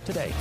Today.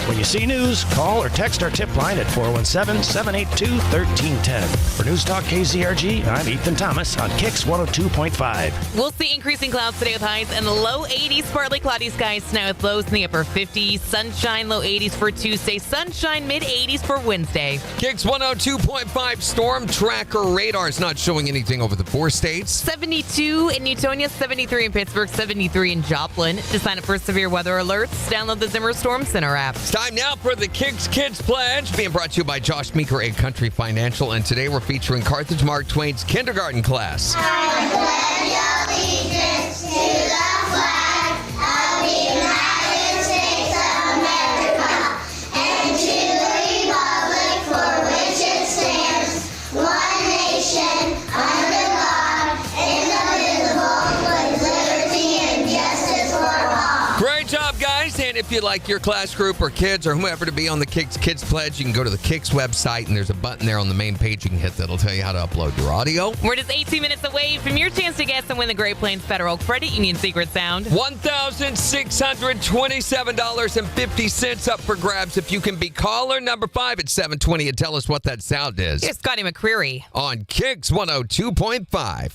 When you see news, call or text our tip line at 417-782-1310. For News Talk KZRG, I'm Ethan Thomas on KIX 102.5. We'll see increasing clouds today with highs in the low 80s, partly cloudy skies tonight with lows in the upper 50s. Sunshine, low 80s for Tuesday. Sunshine, mid 80s for Wednesday. KIX 102.5 storm tracker radar is not showing anything over the 4 states. 72 in Newtonia, 73 in Pittsburgh, 73 in Joplin. To sign up for severe weather alerts, download the Zimmer Storm Center app. Time now for the KIX Kids Pledge, being brought to you by Josh Meeker, Egg Country Financial. And today we're featuring Carthage Mark Twain's kindergarten class. I pledge allegiance to the flag of the United States of America and to the republic for which it stands, one nation, under God, indivisible, with liberty and justice for all. Great job, guys. And if you'd like your class group or kids or whomever to be on the KIX Kids Pledge, you can go to the KIX website, and there's a button there on the main page you can hit that'll tell you how to upload your audio. We're just 18 minutes away from your chance to guess and win the Great Plains Federal Credit Union Secret Sound. $1,627.50 up for grabs if you can be caller number 5 at 720 and tell us what that sound is. Here's Scotty McCreery. On KIX 102.5.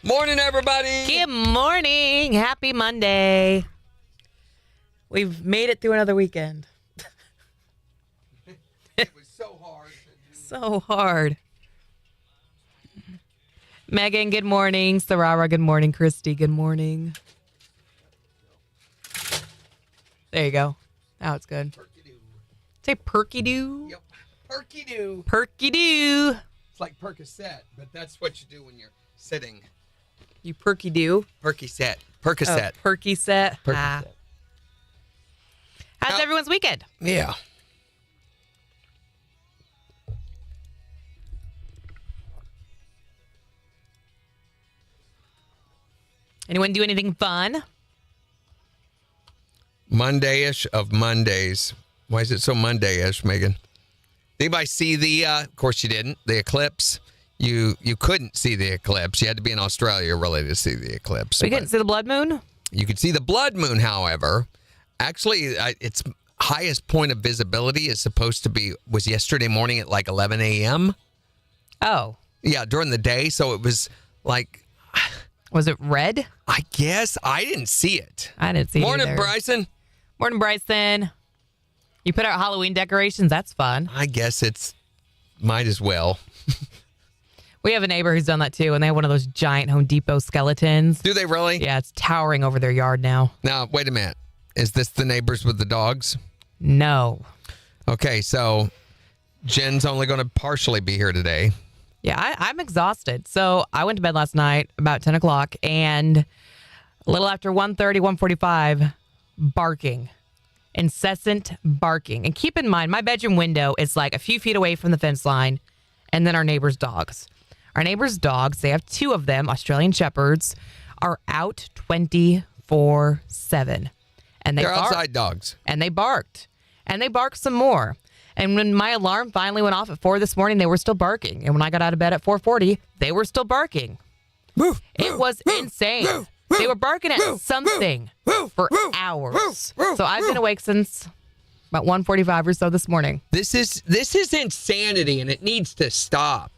Morning, everybody. Good morning. Happy Monday. We've made it through another weekend. It was so hard. So hard. Megan, good morning. Sarara, good morning. Christy, good morning. There you go. Now it's good. Perky-doo. Say perky-doo. Yep. Perky-doo. Perky-doo. It's like Percocet, but that's what you do when you're sitting. You perky-doo. Percocet. Percocet. Oh, perky-set. Percocet. How's everyone's weekend? Yeah. Anyone do anything fun? Monday-ish of Mondays. Why is it so Monday-ish, Megan? Anybody see the, of course you didn't, the eclipse? You couldn't see the eclipse. You had to be in Australia really to see the eclipse. We couldn't see the blood moon? You could see the blood moon, however. Actually, its highest point of visibility is supposed to was yesterday morning at like 11 a.m. Oh. Yeah, during the day. So it was like... Was it red? I guess. I didn't see it. I didn't see it Morning, either. Bryson. Morning, Bryson. You put out Halloween decorations. That's fun. I guess might as well. We have a neighbor who's done that too, and they have one of those giant Home Depot skeletons. Do they really? Yeah, it's towering over their yard now. Now, wait a minute. Is this the neighbors with the dogs? No. Okay, so Jen's only going to partially be here today. Yeah, I'm exhausted. So I went to bed last night about 10 o'clock, and a little after 1:30, 1:45, barking. Incessant barking. And keep in mind, my bedroom window is like a few feet away from the fence line, and then our neighbor's dogs. Our neighbor's dogs, they have 2 of them, Australian Shepherds, are out 24/7. And They're outside dogs. And they barked. And they barked some more. And when my alarm finally went off at 4 this morning, they were still barking. And when I got out of bed at 4:40, they were still barking. It was insane. They were barking at something for hours. So I've been awake since about 1:45 or so this morning. This is insanity, and it needs to stop.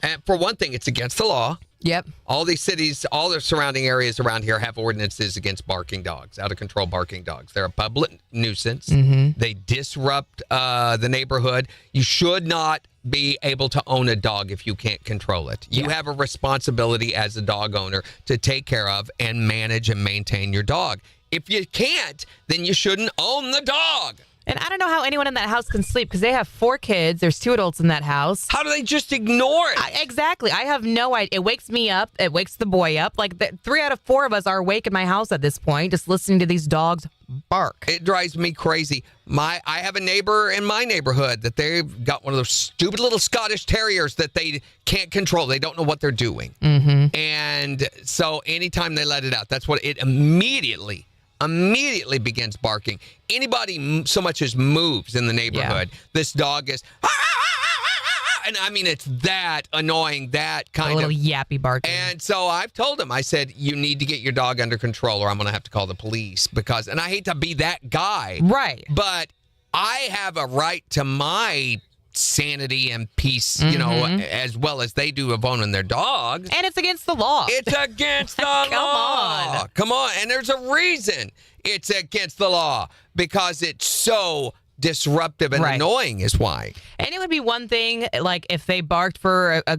And for one thing, it's against the law. Yep. All these cities, all the surrounding areas around here have ordinances against barking dogs, out-of-control barking dogs. They're a public nuisance. Mm-hmm. They disrupt the neighborhood. You should not be able to own a dog if you can't control it. You have a responsibility as a dog owner to take care of and manage and maintain your dog. If you can't, then you shouldn't own the dog. And I don't know how anyone in that house can sleep because they have 4 kids. There's 2 adults in that house. How do they just ignore it? Exactly. I have no idea. It wakes me up. It wakes the boy up. Like 3 out of 4 of us are awake in my house at this point, just listening to these dogs bark. It drives me crazy. I have a neighbor in my neighborhood that they've got one of those stupid little Scottish terriers that they can't control. They don't know what they're doing. Mm-hmm. And so anytime they let it out, that's what it immediately begins barking. Anybody so much as moves in the neighborhood, this dog is, and I mean, it's that annoying, that kind A little of yappy barking. And so I've told him, I said, you need to get your dog under control or I'm going to have to call the police because, and I hate to be that guy. Right. But I have a right to my sanity and peace, you know, as well as they do of owning their dogs. And it's against the law. It's against the law. Come on. And there's a reason it's against the law because it's so disruptive and annoying is why. And it would be one thing, like, if they barked for a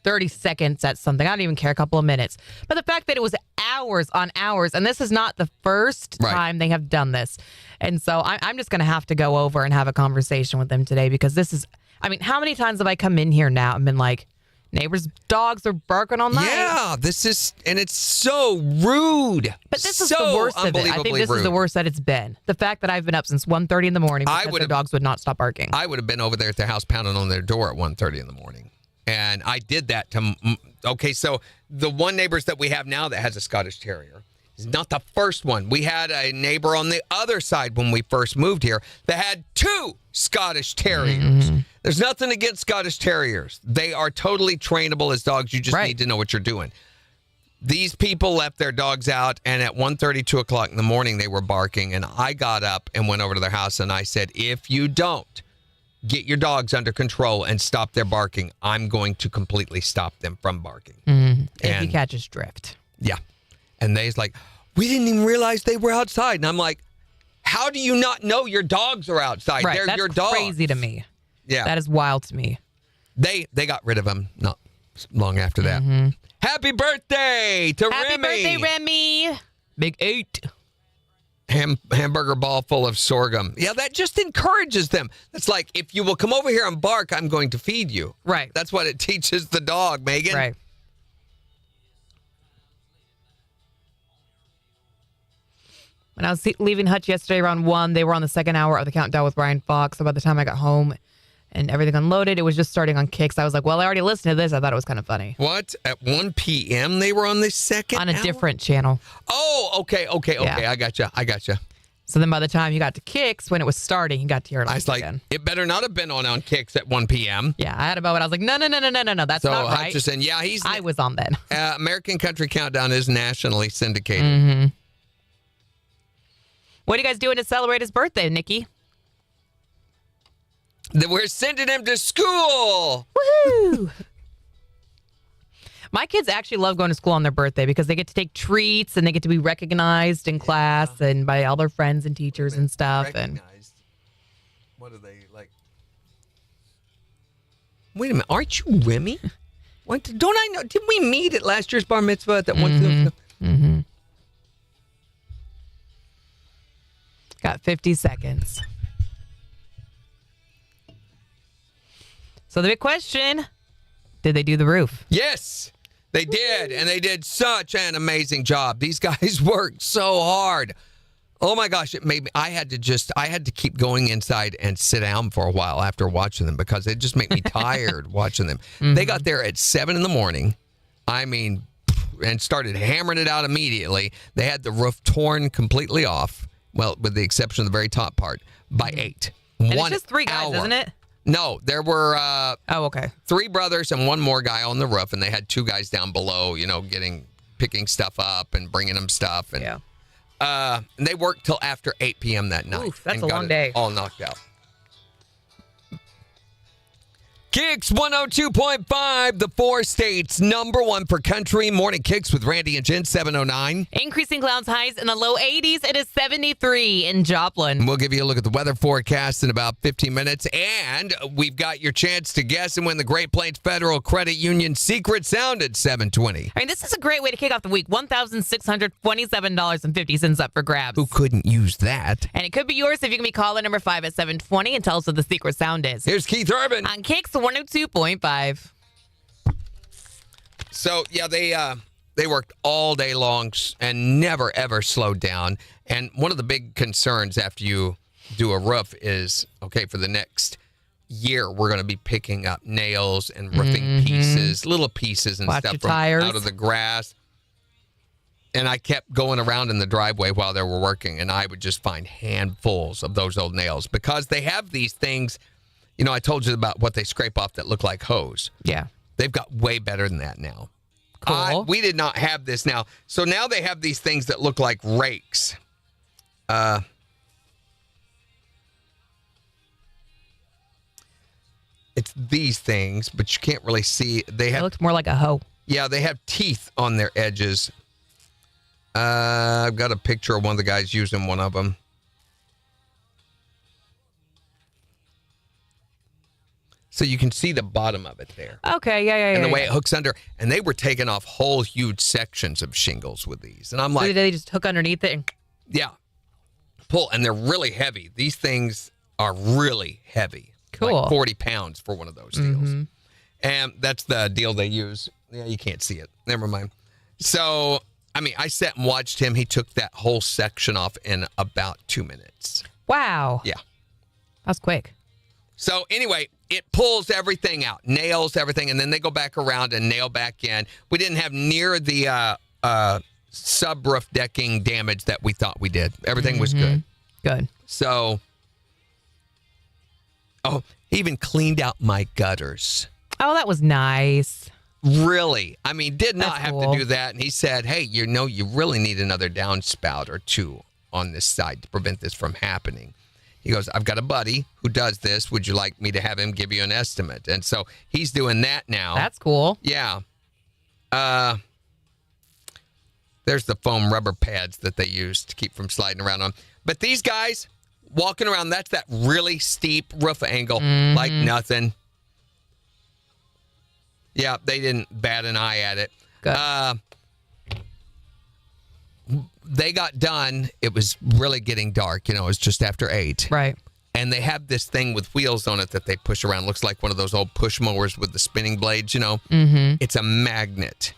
30 seconds at something. I don't even care, a couple of minutes. But the fact that it was hours on hours, and this is not the first time they have done this. And so I'm just going to have to go over and have a conversation with them today because this is, I mean, how many times have I come in here now and been like, neighbors' dogs are barking all night? Yeah, this is, and it's so rude. But this is so the worst of it. I think this is the worst that it's been. The fact that I've been up since 1:30 in the morning because their dogs would not stop barking. I would have been over there at their house pounding on their door at 1:30 in the morning. And I did that to, okay, so the one neighbors that we have now that has a Scottish Terrier is not the first one. We had a neighbor on the other side when we first moved here that had 2 Scottish Terriers. There's nothing against Scottish Terriers. They are totally trainable as dogs. You just need to know what you're doing. These people left their dogs out, and at 1:30, 2 o'clock in the morning, they were barking, and I got up and went over to their house, and I said, if you don't get your dogs under control and stop their barking, I'm going to completely stop them from barking. If he catches drift. Yeah. And they's like, we didn't even realize they were outside. And I'm like, how do you not know your dogs are outside? Right. They're That's your dogs. crazy to me. Yeah. That is wild to me. They got rid of them not long after that. Happy birthday to Remy. Happy birthday, Remy. Big 8. Hamburger ball full of sorghum. Yeah, that just encourages them. It's like, if you will come over here and bark, I'm going to feed you. Right. That's what it teaches the dog, Megan. Right. When I was leaving Hutch yesterday around 1, they were on the second hour of the countdown with Brian Fox. So by the time I got home and everything unloaded, it was just starting on KIX. I was like, well, I already listened to this. I thought it was kind of funny. What? At 1 p.m. they were on the second On a hour? different channel. Oh, okay. Yeah. I gotcha. So then by the time you got to KIX, when it was starting, you got to hear it I was like, again. it better not have been on KIX at 1 p.m. Yeah, I had a moment. I was like, no, that's So not right. Hutchison, yeah, I was on then. American Country Countdown is nationally syndicated. What are you guys doing to celebrate his birthday, Nikki? We're sending him to school. Woohoo! My kids actually love going to school on their birthday because they get to take treats and they get to be recognized in class and by all their friends and teachers and stuff. Recognized. What are they like? Wait a minute, aren't you Remy? What? Don't I know? Didn't we meet at last year's bar mitzvah at that one? Got 50 seconds. So the big question, did they do the roof? Yes, they did. And they did such an amazing job. These guys worked so hard. Oh my gosh, it made me, I had to keep going inside and sit down for a while after watching them because it just made me tired watching them. They got there at 7 in the morning. I mean, and started hammering it out immediately. They had the roof torn completely off. Well, with the exception of the very top part, by 8. And it's just 3 guys, isn't it? No, there were okay. 3 brothers and 1 more guy on the roof, and they had 2 guys down below, picking stuff up and bringing them stuff. And, and they worked till after 8 p.m. that night. Oof, that's and a got long it day. all knocked out. KIX 102.5, the 4 states #1 for country. Morning KIX with Randy and Jen, 709. Increasing clouds highs in the low 80s. It is 73 in Joplin. We'll give you a look at the weather forecast in about 15 minutes. And we've got your chance to guess and win the Great Plains Federal Credit Union Secret Sound at 720. I mean, this is a great way to kick off the week. $1,627.50 up for grabs. Who couldn't use that? And it could be yours if you can be caller number 5 at 720 and tell us what the secret sound is. Here's Keith Urban. On KIX 102.5. So, yeah, they worked all day long and never, ever slowed down. And one of the big concerns after you do a roof is, okay, for the next year, we're going to be picking up nails and roofing pieces, little pieces and Watch stuff your from tires. out of the grass. And I kept going around in the driveway while they were working, and I would just find handfuls of those old nails because they have these things. I told you about what they scrape off that look like hose. Yeah. They've got way better than that now. Cool. We did not have this now. So now they have these things that look like rakes. It's these things, but you can't really see. It looks more like a hoe. Yeah, they have teeth on their edges. I've got a picture of one of the guys using one of them. So you can see the bottom of it there. Okay, yeah. And the way it hooks under. And they were taking off whole huge sections of shingles with these. And I'm like... So they just hook underneath it and... Yeah. Pull. And they're really heavy. These things are really heavy. Cool. Like 40 pounds for one of those deals. And that's the deal they use. Yeah, you can't see it. Never mind. So, I mean, I sat and watched him. He took that whole section off in about 2 minutes. Wow. Yeah. That's quick. So anyway, it pulls everything out, nails everything, and then they go back around and nail back in. We didn't have near the sub-roof decking damage that we thought we did. Everything was good. Good. So, he even cleaned out my gutters. Oh, that was nice. Really? I mean, did not That's have cool. to do that. And he said, hey, you really need another downspout or two on this side to prevent this from happening. He goes, I've got a buddy who does this. Would you like me to have him give you an estimate? And so he's doing that now. That's cool. Yeah. There's the foam rubber pads that they use to keep from sliding around on. But these guys walking around, that's that really steep roof angle, like nothing. Yeah, they didn't bat an eye at it. Good. They got done. It was really getting dark. It was just after 8. Right. And they have this thing with wheels on it that they push around. Looks like one of those old push mowers with the spinning blades, It's a magnet.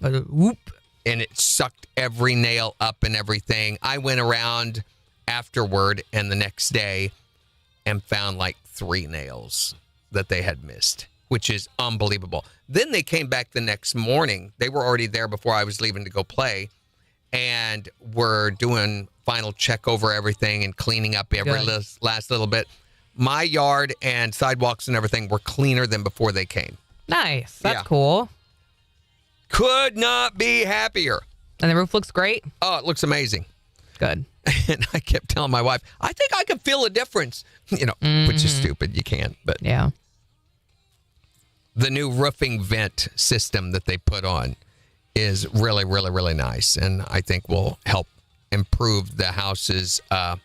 Whoop. And it sucked every nail up and everything. I went around afterward and the next day and found like 3 nails that they had missed, which is unbelievable. Then they came back the next morning. They were already there before I was leaving to go play. And we're doing final check over everything and cleaning up every last little bit. My yard and sidewalks and everything were cleaner than before they came. Nice. That's Yeah. cool. Could not be happier. And the roof looks great. Oh, it looks amazing. Good. And I kept telling my wife, I think I can feel a difference, which is stupid. You can't. But Yeah. the new roofing vent system that they put on is really, really, really nice. And I think will help improve the house's, why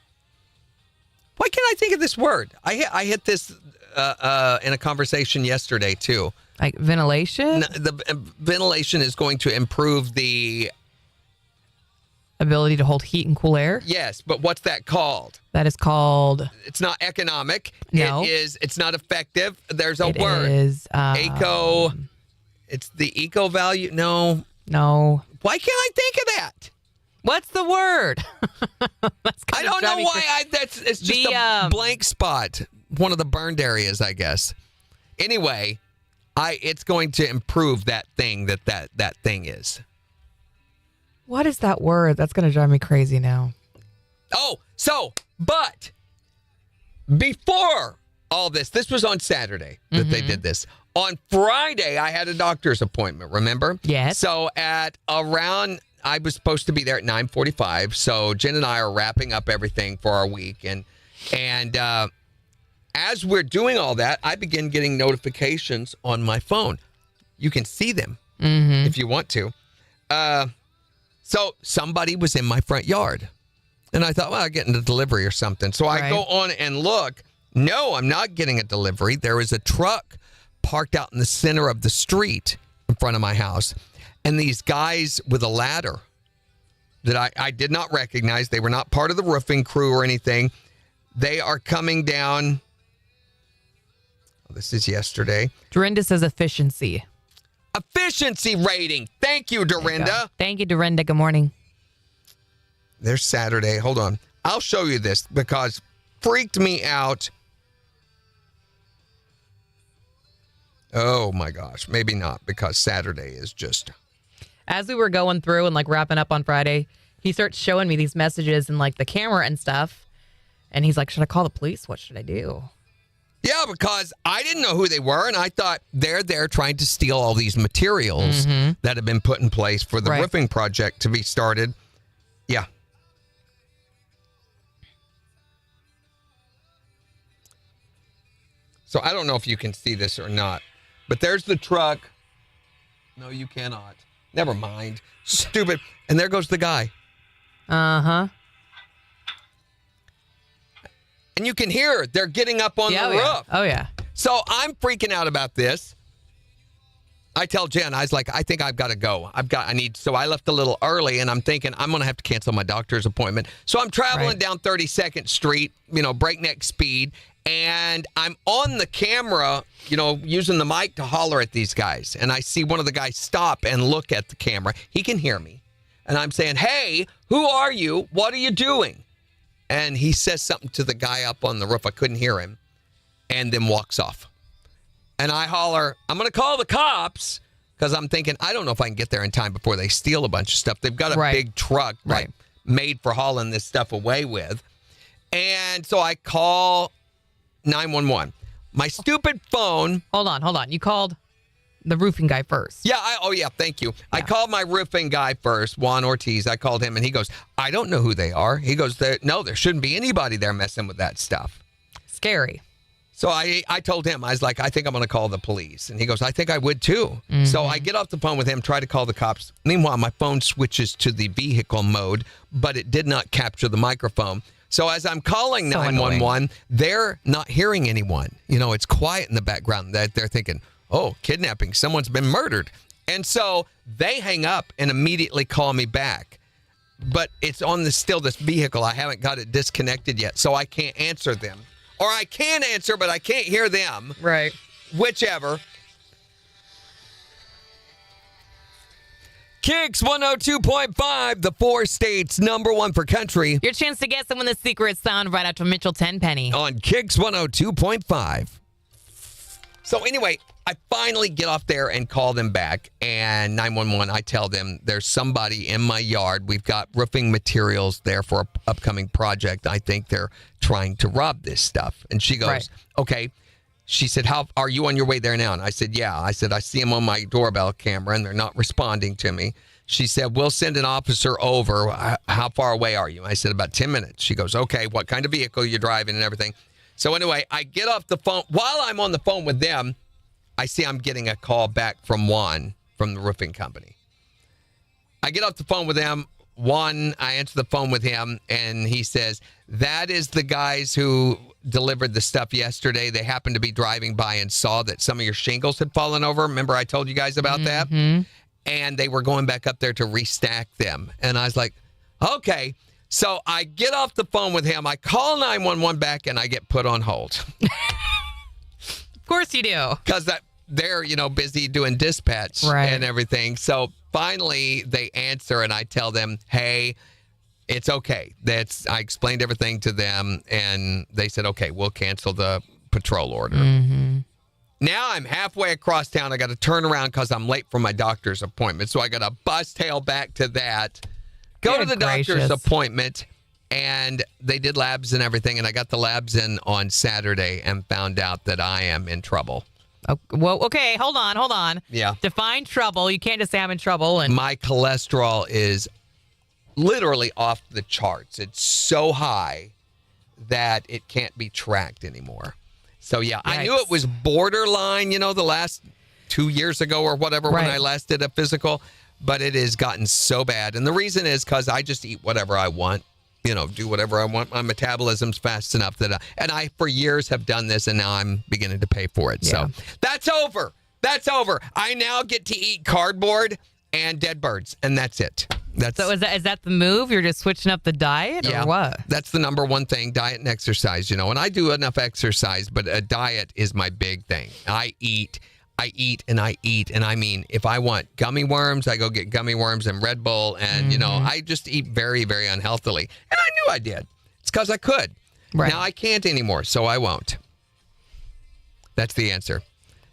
can't I think of this word? I hit this in a conversation yesterday, too. Like ventilation? The ventilation is going to improve the... Ability to hold heat and cool air? Yes, but what's that called? That is called... It's not economic. No. It's not effective. There's a It word. is... Eco... It's the eco value. No. Why can't I think of that? What's the word? I don't know why. It's just a blank spot. One of the burned areas, I guess. Anyway, it's going to improve that thing that thing is. What is that word? That's going to drive me crazy now. But before all this was on Saturday that they did this. On Friday, I had a doctor's appointment, remember? Yes. So at around, I was supposed to be there at 9:45. So Jen and I are wrapping up everything for our week. And as we're doing all that, I begin getting notifications on my phone. You can see them if you want to. So somebody was in my front yard. And I thought, well, I'm getting a delivery or something. So I go on and look. No, I'm not getting a delivery. There is a truck parked out in the center of the street in front of my house. And these guys with a ladder that I did not recognize. They were not part of the roofing crew or anything. They are coming down. This is yesterday. Dorinda says efficiency. Efficiency rating. Thank you, Dorinda. Thank you, Dorinda. Good morning. There's Saturday. Hold on. I'll show you this because freaked me out. Oh, my gosh. Maybe not because Saturday is just... As we were going through and like wrapping up on Friday, he starts showing me these messages and like the camera and stuff. And he's like, should I call the police? What should I do? Yeah, because I didn't know who they were, and I thought they're there trying to steal all these materials that have been put in place for the roofing project to be started. Yeah. So I don't know if you can see this or not, but there's the truck. No, you cannot. Never mind. Stupid. And there goes the guy. Uh-huh. And you can hear they're getting up on the roof. Yeah. Oh, yeah. So I'm freaking out about this. I tell Jen, I was like, I think I've got to go. So I left a little early, and I'm thinking I'm going to have to cancel my doctor's appointment. So I'm traveling down 32nd Street, breakneck speed, and I'm on the camera, using the mic to holler at these guys. And I see one of the guys stop and look at the camera. He can hear me. And I'm saying, hey, who are you? What are you doing? And he says something to the guy up on the roof. I couldn't hear him. And then walks off. And I holler, I'm going to call the cops, because I'm thinking, I don't know if I can get there in time before they steal a bunch of stuff. They've got a big truck made for hauling this stuff away with. And so I call 911. My stupid phone. Hold on. You called the roofing guy first. Yeah. Thank you. Yeah. I called my roofing guy first, Juan Ortiz. I called him, and he goes, I don't know who they are. He goes, no, there shouldn't be anybody there messing with that stuff. Scary. So I told him, I was like, I think I'm going to call the police. And he goes, I think I would too. So I get off the phone with him, try to call the cops. Meanwhile, my phone switches to the vehicle mode, but it did not capture the microphone. So as I'm calling 911, they're not hearing anyone. It's quiet in the background. They're thinking, oh, kidnapping, someone's been murdered. And so they hang up and immediately call me back. But it's on this vehicle. I haven't got it disconnected yet, so I can't answer them. Or I can answer, but I can't hear them. Right. Whichever. KIX 102.5, the 4 states, #1 for country. Your chance to get someone the secret sound right after Mitchell Tenpenny. On KIX 102.5. So anyway, I finally get off there and call them back. And 911, I tell them there's somebody in my yard. We've got roofing materials there for an upcoming project. I think they're trying to rob this stuff. And she goes, okay. She said, how are you on your way there now? And I said, yeah. I said, I see them on my doorbell camera, and they're not responding to me. She said, we'll send an officer over. How far away are you? I said, about 10 minutes. She goes, okay, what kind of vehicle you're driving and everything. So anyway, I get off the phone. While I'm on the phone with them, I see I'm getting a call back from Juan from the roofing company. I get off the phone with them. Juan, I answer the phone with him, and he says, that is the guys who delivered the stuff yesterday. They happened to be driving by and saw that some of your shingles had fallen over. Remember I told you guys about that? And they were going back up there to restack them. And I was like, okay. So I get off the phone with him. I call 911 back, and I get put on hold. Of course you do. Because they're, busy doing dispatch and everything. So finally they answer, and I tell them, hey, it's okay. I explained everything to them, and they said, okay, we'll cancel the patrol order. Now I'm halfway across town. I got to turn around because I'm late for my doctor's appointment. So I got to bus tail back to that. Go to the doctor's appointment, and they did labs and everything, and I got the labs in on Saturday and found out that I am in trouble. Well, okay, hold on. Yeah. Define trouble. You can't just say I'm in trouble. And my cholesterol is literally off the charts. It's so high that it can't be tracked anymore. So, yeah, I knew it was borderline, the last 2 years ago or whatever when I last did a physical. But it has gotten so bad. And the reason is because I just eat whatever I want, do whatever I want. My metabolism's fast enough that I for years have done this, and now I'm beginning to pay for it. Yeah. So that's over. I now get to eat cardboard and dead birds, and that's it. So is that the move? You're just switching up the diet or what? That's the #1 thing, diet and exercise, and I do enough exercise, but a diet is my big thing. I eat, and I mean, if I want gummy worms, I go get gummy worms and Red Bull, and, I just eat very, very unhealthily. And I knew I did. It's because I could. Right. Now I can't anymore, so I won't. That's the answer.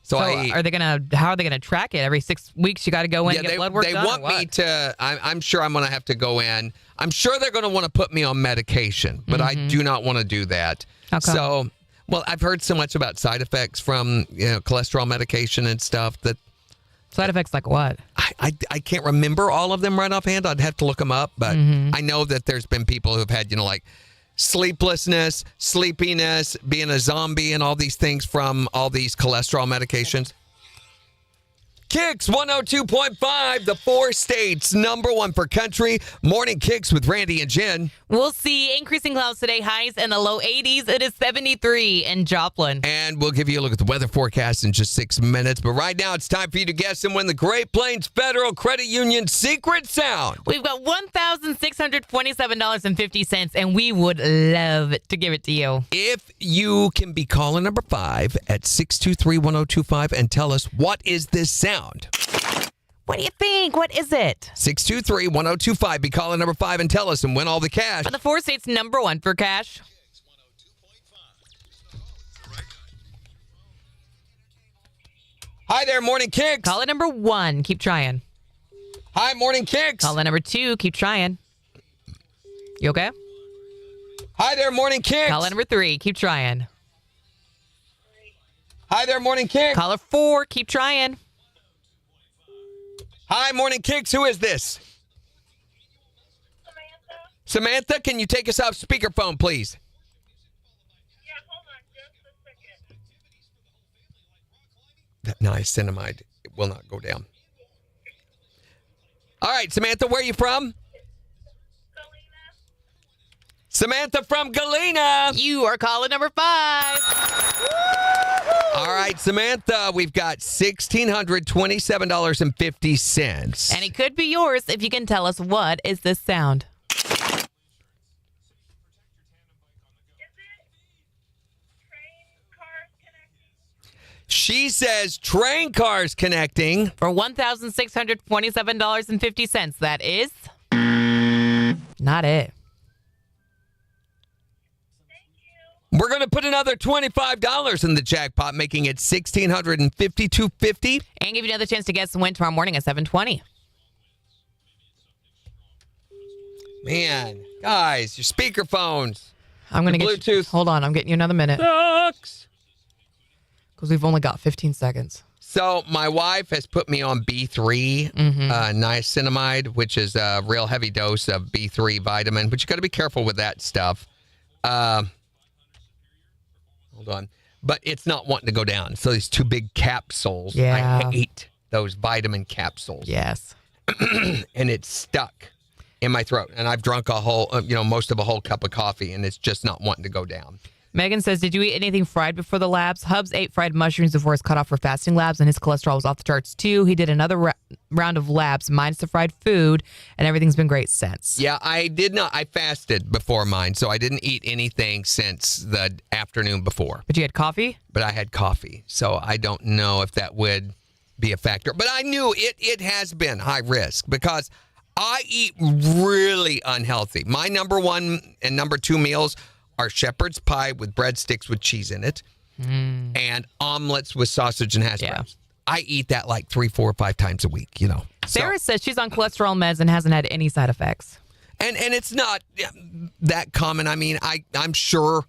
So how are they gonna track it? Every 6 weeks you got to go in and get blood work done? They want me to, I'm sure I'm going to have to go in. I'm sure they're going to want to put me on medication, but I do not want to do that. How come? So, Well, I've heard so much about side effects from cholesterol medication and stuff that Side effects like what? I can't remember all of them right offhand. I'd have to look them up, but I know that there's been people who've had, like sleeplessness, sleepiness, being a zombie, and all these things from all these cholesterol medications. KIX 102.5, the 4 states, #1 for country. Morning KIX with Randy and Jen. We'll see increasing clouds today, highs in the low 80s. It is 73 in Joplin. And we'll give you a look at the weather forecast in just 6 minutes. But right now, it's time for you to guess and win the Great Plains Federal Credit Union secret sound. We've got $1,627.50, and we would love to give it to you. If you can be caller number 5 at 623-1025 and tell us what is this sound. What do you think? What is it? 623-1025. Be caller number 5 and tell us and win all the cash. For the 4 states, #1 for cash. Hi there, Morning KIX. Caller number 1. Keep trying. Hi, Morning KIX. Caller number 2. Keep trying. You okay? Hi there, Morning KIX. Caller number 3. Keep trying. Hi there, Morning KIX. Caller 4. Keep trying. Hi, Morning KIX. Who is this? Samantha, can you take us off speakerphone, please? Yeah, hold on just a second. That niacinamide will not go down. All right, Samantha, where are you from? Galena. Samantha from Galena. You are caller number 5. All right, Samantha, we've got $1,627.50. And it could be yours if you can tell us what is this sound. Is it train cars connecting? She says train cars connecting. For $1,627.50. That is not it. We're going to put another $25 in the jackpot, making it $1,652.50. And give you another chance to guess and win tomorrow morning at 7:20. Man, guys, your speakerphones. I'm going to The get you, Bluetooth. hold on, I'm getting you another minute Sucks. because we've only got 15 seconds. So my wife has put me on B3 niacinamide, which is a real heavy dose of B3 vitamin, but you got to be careful with that stuff. Hold on. But it's not wanting to go down. So these 2 big capsules. Yeah. I hate those vitamin capsules. Yes. And it's stuck in my throat. And I've drunk a whole, most of a whole cup of coffee, and it's just not wanting to go down. Megan says, did you eat anything fried before the labs? Hubs ate fried mushrooms before his cutoff for fasting labs, and his cholesterol was off the charts too. He did another round of labs, minus the fried food, and everything's been great since. Yeah, I did not. I fasted before mine, so I didn't eat anything since the afternoon before. But you had coffee? But I had coffee, so I don't know if that would be a factor. But I knew it has been high risk because I eat really unhealthy. My #1 and #2 meals are shepherd's pie with breadsticks with cheese in it and omelets with sausage and hash browns. I eat that like 3, 4, 5 times a week, Sarah says she's on cholesterol meds and hasn't had any side effects. And it's not that common. I mean, I'm sure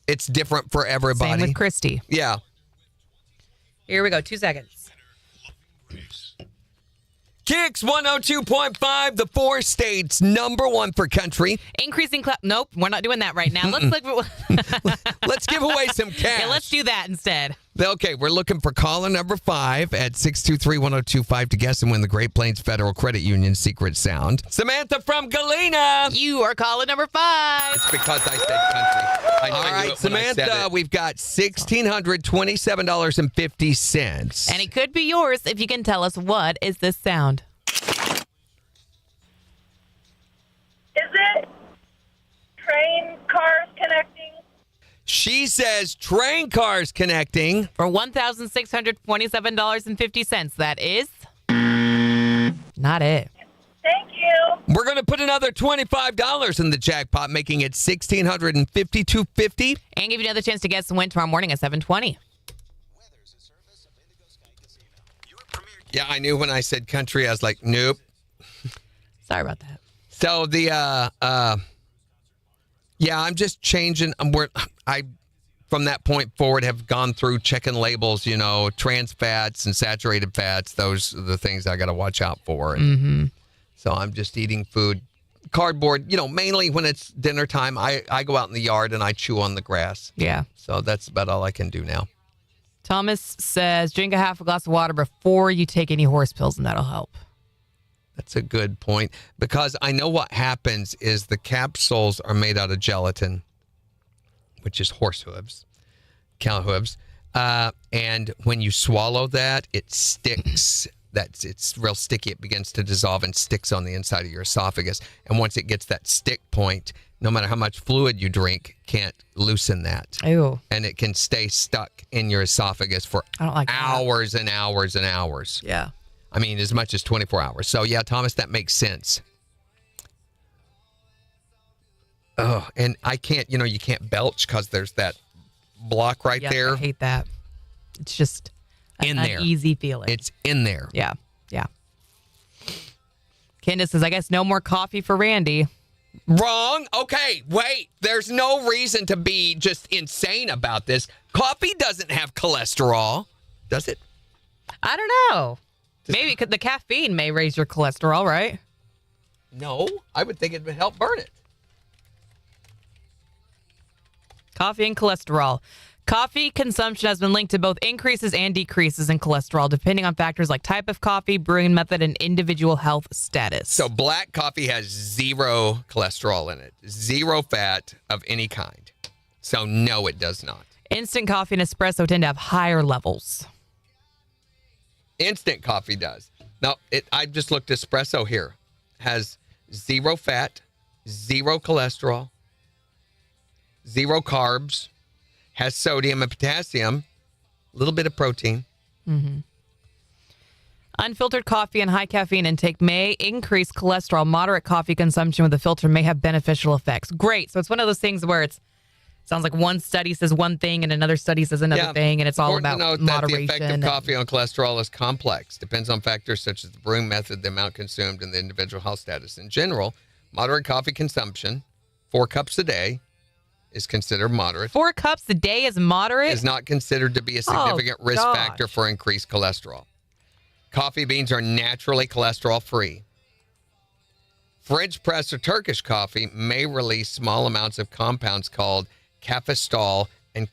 it's different for everybody. Same with Christy. Yeah. Here we go. 2 seconds. KIX 102.5, the 4 states, #1 for country. Increasing Nope, we're not doing that right now. Let's Let's give away some cash. Yeah, let's do that instead. Okay, we're looking for caller number 5 at 623-1025 to guess and win the Great Plains Federal Credit Union secret sound. Samantha from Galena. You are caller number 5. It's because I said country. All right, Samantha, we've got $1,627.50. And it could be yours if you can tell us what is this sound. Is it train cars connecting? She says train cars connecting. For $1,627.50. That is not it. Thank you. We're going to put another $25 in the jackpot, making it $1,652.50. And give you another chance to guess and win tomorrow morning at 7:20. Yeah, I knew when I said country, I was like, nope. Sorry about that. So the, yeah, I'm just changing. from that point forward have gone through checking labels, trans fats and saturated fats. Those are the things I got to watch out for. And so I'm just eating food. Cardboard, mainly when it's dinner time, I go out in the yard and I chew on the grass. Yeah. So that's about all I can do now. Thomas says, drink a half a glass of water before you take any horse pills, and that'll help. That's a good point, because I know what happens is the capsules are made out of gelatin, which is horse hooves, cow hooves. And when you swallow that, it sticks. It's real sticky. It begins to dissolve and sticks on the inside of your esophagus. And once it gets that stick point, no matter how much fluid you drink, can't loosen that. Ew. And it can stay stuck in your esophagus for I don't like that. hours and hours and hours. Yeah. I mean, as much as 24 hours. So, yeah, Thomas, that makes sense. Oh, and I can't, you can't belch because there's that block right there. I hate that. It's just In there. easy feeling. It's in there. Yeah. Candace says, I guess no more coffee for Randy. Wrong. Okay, wait. There's no reason to be just insane about this. Coffee doesn't have cholesterol, does it? I don't know. Maybe the caffeine may raise your cholesterol, right? No, I would think it would help burn it. Coffee and cholesterol. Coffee consumption has been linked to both increases and decreases in cholesterol, depending on factors like type of coffee, brewing method, and individual health status. So black coffee has 0 cholesterol in it, 0 fat of any kind. So no, it does not. Instant coffee and espresso tend to have higher levels. Instant coffee does. Now, I just looked espresso here. Has 0 fat, 0 cholesterol, 0 carbs, has sodium and potassium, a little bit of protein. Unfiltered coffee and high caffeine intake may increase cholesterol. Moderate coffee consumption with a filter may have beneficial effects. Great. So it's one of those things where it sounds like one study says one thing and another study says another thing, and it's all about Important to note moderation. that the effect of coffee on cholesterol is complex. Depends on factors such as the brewing method, the amount consumed, and the individual health status. In general, moderate coffee consumption, 4 cups a day, is considered moderate. 4 cups a day is moderate? Is not considered to be a significant risk factor for increased cholesterol. Coffee beans are naturally cholesterol-free. French press or Turkish coffee may release small amounts of compounds called cafestol and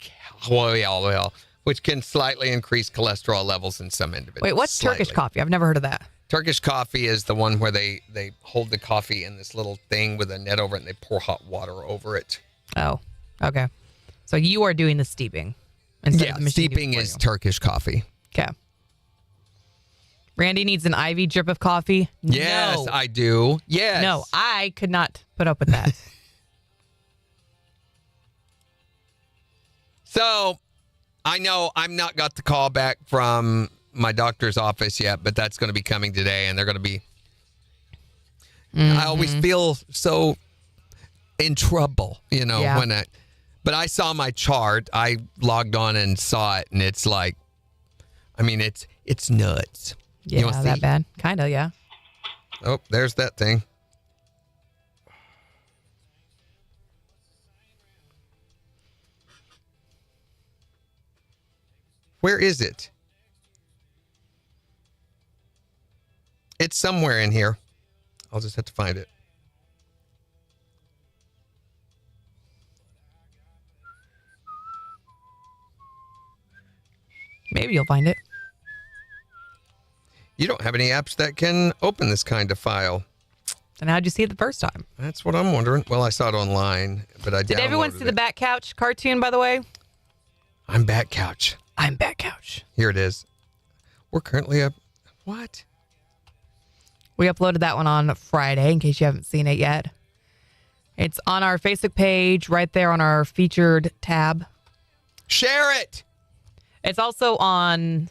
oil, which can slightly increase cholesterol levels in some individuals. Wait, what's Turkish coffee? I've never heard of that. Turkish coffee is the one where they hold the coffee in this little thing with a net over it and they pour hot water over it. Oh, okay. So you are doing the steeping. instead of the machine steeping doing it is for you. Turkish coffee. Okay. Randy needs an IV drip of coffee. Yes, No. I do. Yes. No, I could not put up with that. So, I know I'm not got the call back from my doctor's office yet, but that's going to be coming today, and they're going to be. I always feel so in trouble, Yeah. when I. But I saw my chart. I logged on and saw it, and it's like, I mean, it's nuts. You Yeah, wanna that see? bad. Kind of, yeah. Oh, there's that thing. Where is it? It's somewhere in here. I'll just have to find it. Maybe you'll find it. You don't have any apps that can open this kind of file. Then how'd you see it the first time? That's what I'm wondering. Well, I saw it online, but I Did everyone see the Bat Couch cartoon, by the way? I'm Bat Couch. I'm Bat Couch. Here it is. We're currently up. What? We uploaded that one on Friday, in case you haven't seen it yet. It's on our Facebook page, right there on our featured tab. Share it. It's also on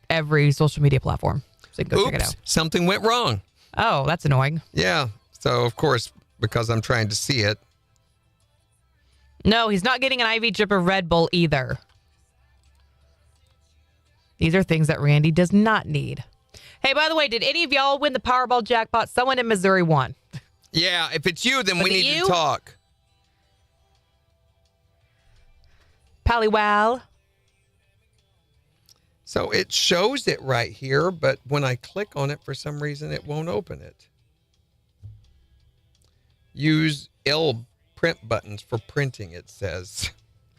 every social media platform, so you can go check it out. Something went wrong. Oh, that's annoying. Yeah. So, of course, because I'm trying to see it. No, he's not getting an IV drip of Red Bull either. These are things that Randy does not need. Hey, by the way, did any of y'all win the Powerball jackpot? Someone in Missouri won. Yeah, if it's you, then we Was it need you? to talk. Pallywal. So it shows it right here, but when I click on it, for some reason, it won't open it. Use L print buttons for printing, it says.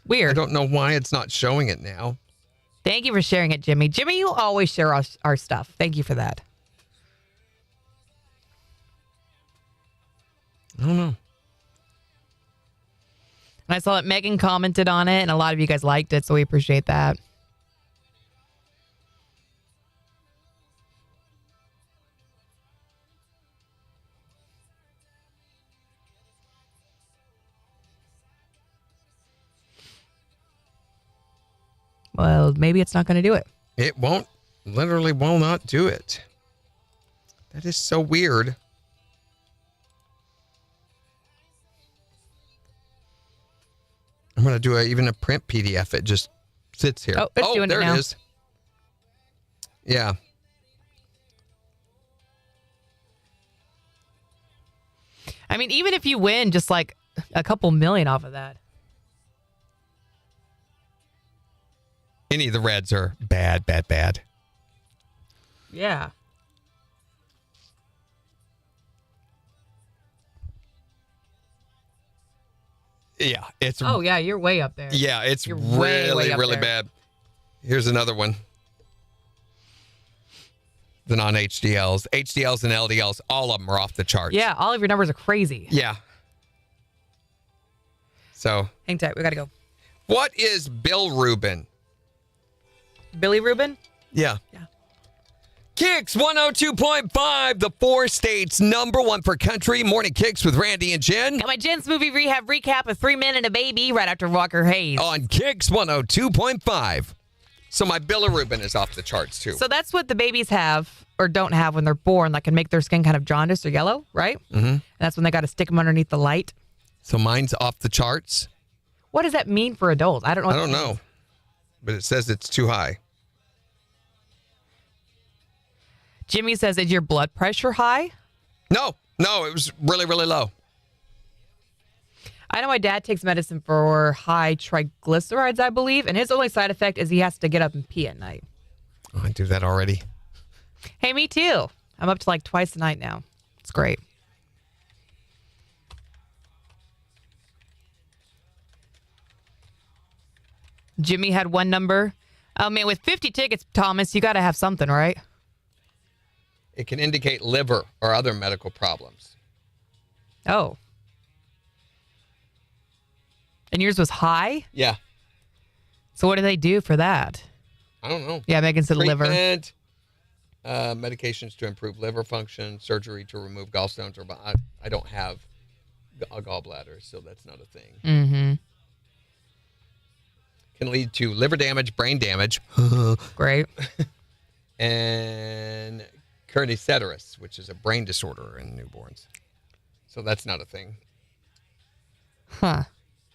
Weird. I don't know why it's not showing it now. Thank you for sharing it, Jimmy. Jimmy, you always share our stuff. Thank you for that. I don't know. And I saw that Megan commented on it, and a lot of you guys liked it, so we appreciate that. Well, maybe it's not going to do it. It won't, literally will not do it. That is so weird. I'm going to do even a print PDF. It just sits here. Oh, it's doing it there now. It is. Yeah. I mean, even if you win just like a couple million off of that. Any of the reds are bad, bad, bad. Yeah. Yeah, it's Oh, yeah, you're way up there. yeah, it's You're way, really, way up really there. bad. Here's another one. The non-HDLs, HDLs and LDLs, all of them are off the charts. Yeah, all of your numbers are crazy. Yeah. So, Hang tight. We got to go. what is Bilirubin? Billy Rubin? Yeah. Yeah. KIX 102.5, the 4 states #1 for country. Morning KIX with Randy and Jen Got my Jen's movie rehab recap of 3 Men and a Baby right after Walker Hayes. on KIX 102.5. So my bilirubin is off the charts too. So that's what the babies have or don't have when they're born that can make their skin kind of jaundiced or yellow, right? Mm-hmm. And that's when they got to stick them underneath the light. So mine's off the charts. What does that mean for adults? I don't know. I don't know, but it says it's too high. Jimmy says, is your blood pressure high? No, it was really, really low. I know my dad takes medicine for high triglycerides, I believe, and his only side effect is he has to get up and pee at night. Oh, I do that already. Hey, me too. I'm up to like twice a night now. It's great. Jimmy had one number. Oh, man, with 50 tickets, Thomas, you got to have something, right? It can indicate liver or other medical problems. Oh. And yours was high? Yeah. So what do they do for that? I don't know. Yeah, Megan said liver. Treatment, medications to improve liver function, surgery to remove gallstones. I don't have a gallbladder, so that's not a thing. Mm-hmm. Can lead to liver damage, brain damage, Great. and kernicterus, which is a brain disorder in newborns. So that's not a thing. Huh.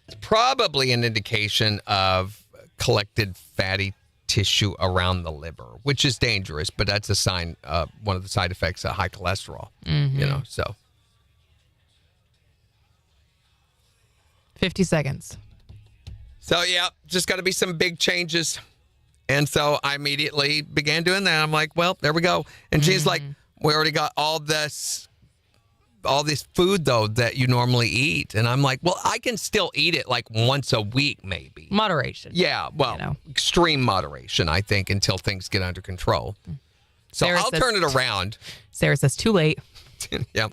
It's probably an indication of collected fatty tissue around the liver, which is dangerous, but that's a sign, one of the side effects of high cholesterol, you know, so. 50 seconds. So, yeah, just got to be some big changes. And so I immediately began doing that. I'm like, well, there we go. And she's like, we already got all this food, though, that you normally eat. And I'm like, well, I can still eat it like once a week, maybe. Moderation. Yeah, well, You know. extreme moderation, I think, until things get under control. So Sarah I'll says- turn it around. Sarah says, too late. Yeah.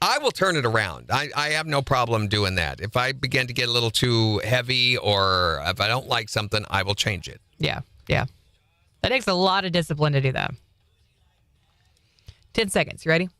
I will turn it around. I have no problem doing that. If I begin to get a little too heavy or if I don't like something, I will change it. Yeah. Yeah. That takes a lot of discipline to do that. 10 seconds. You ready?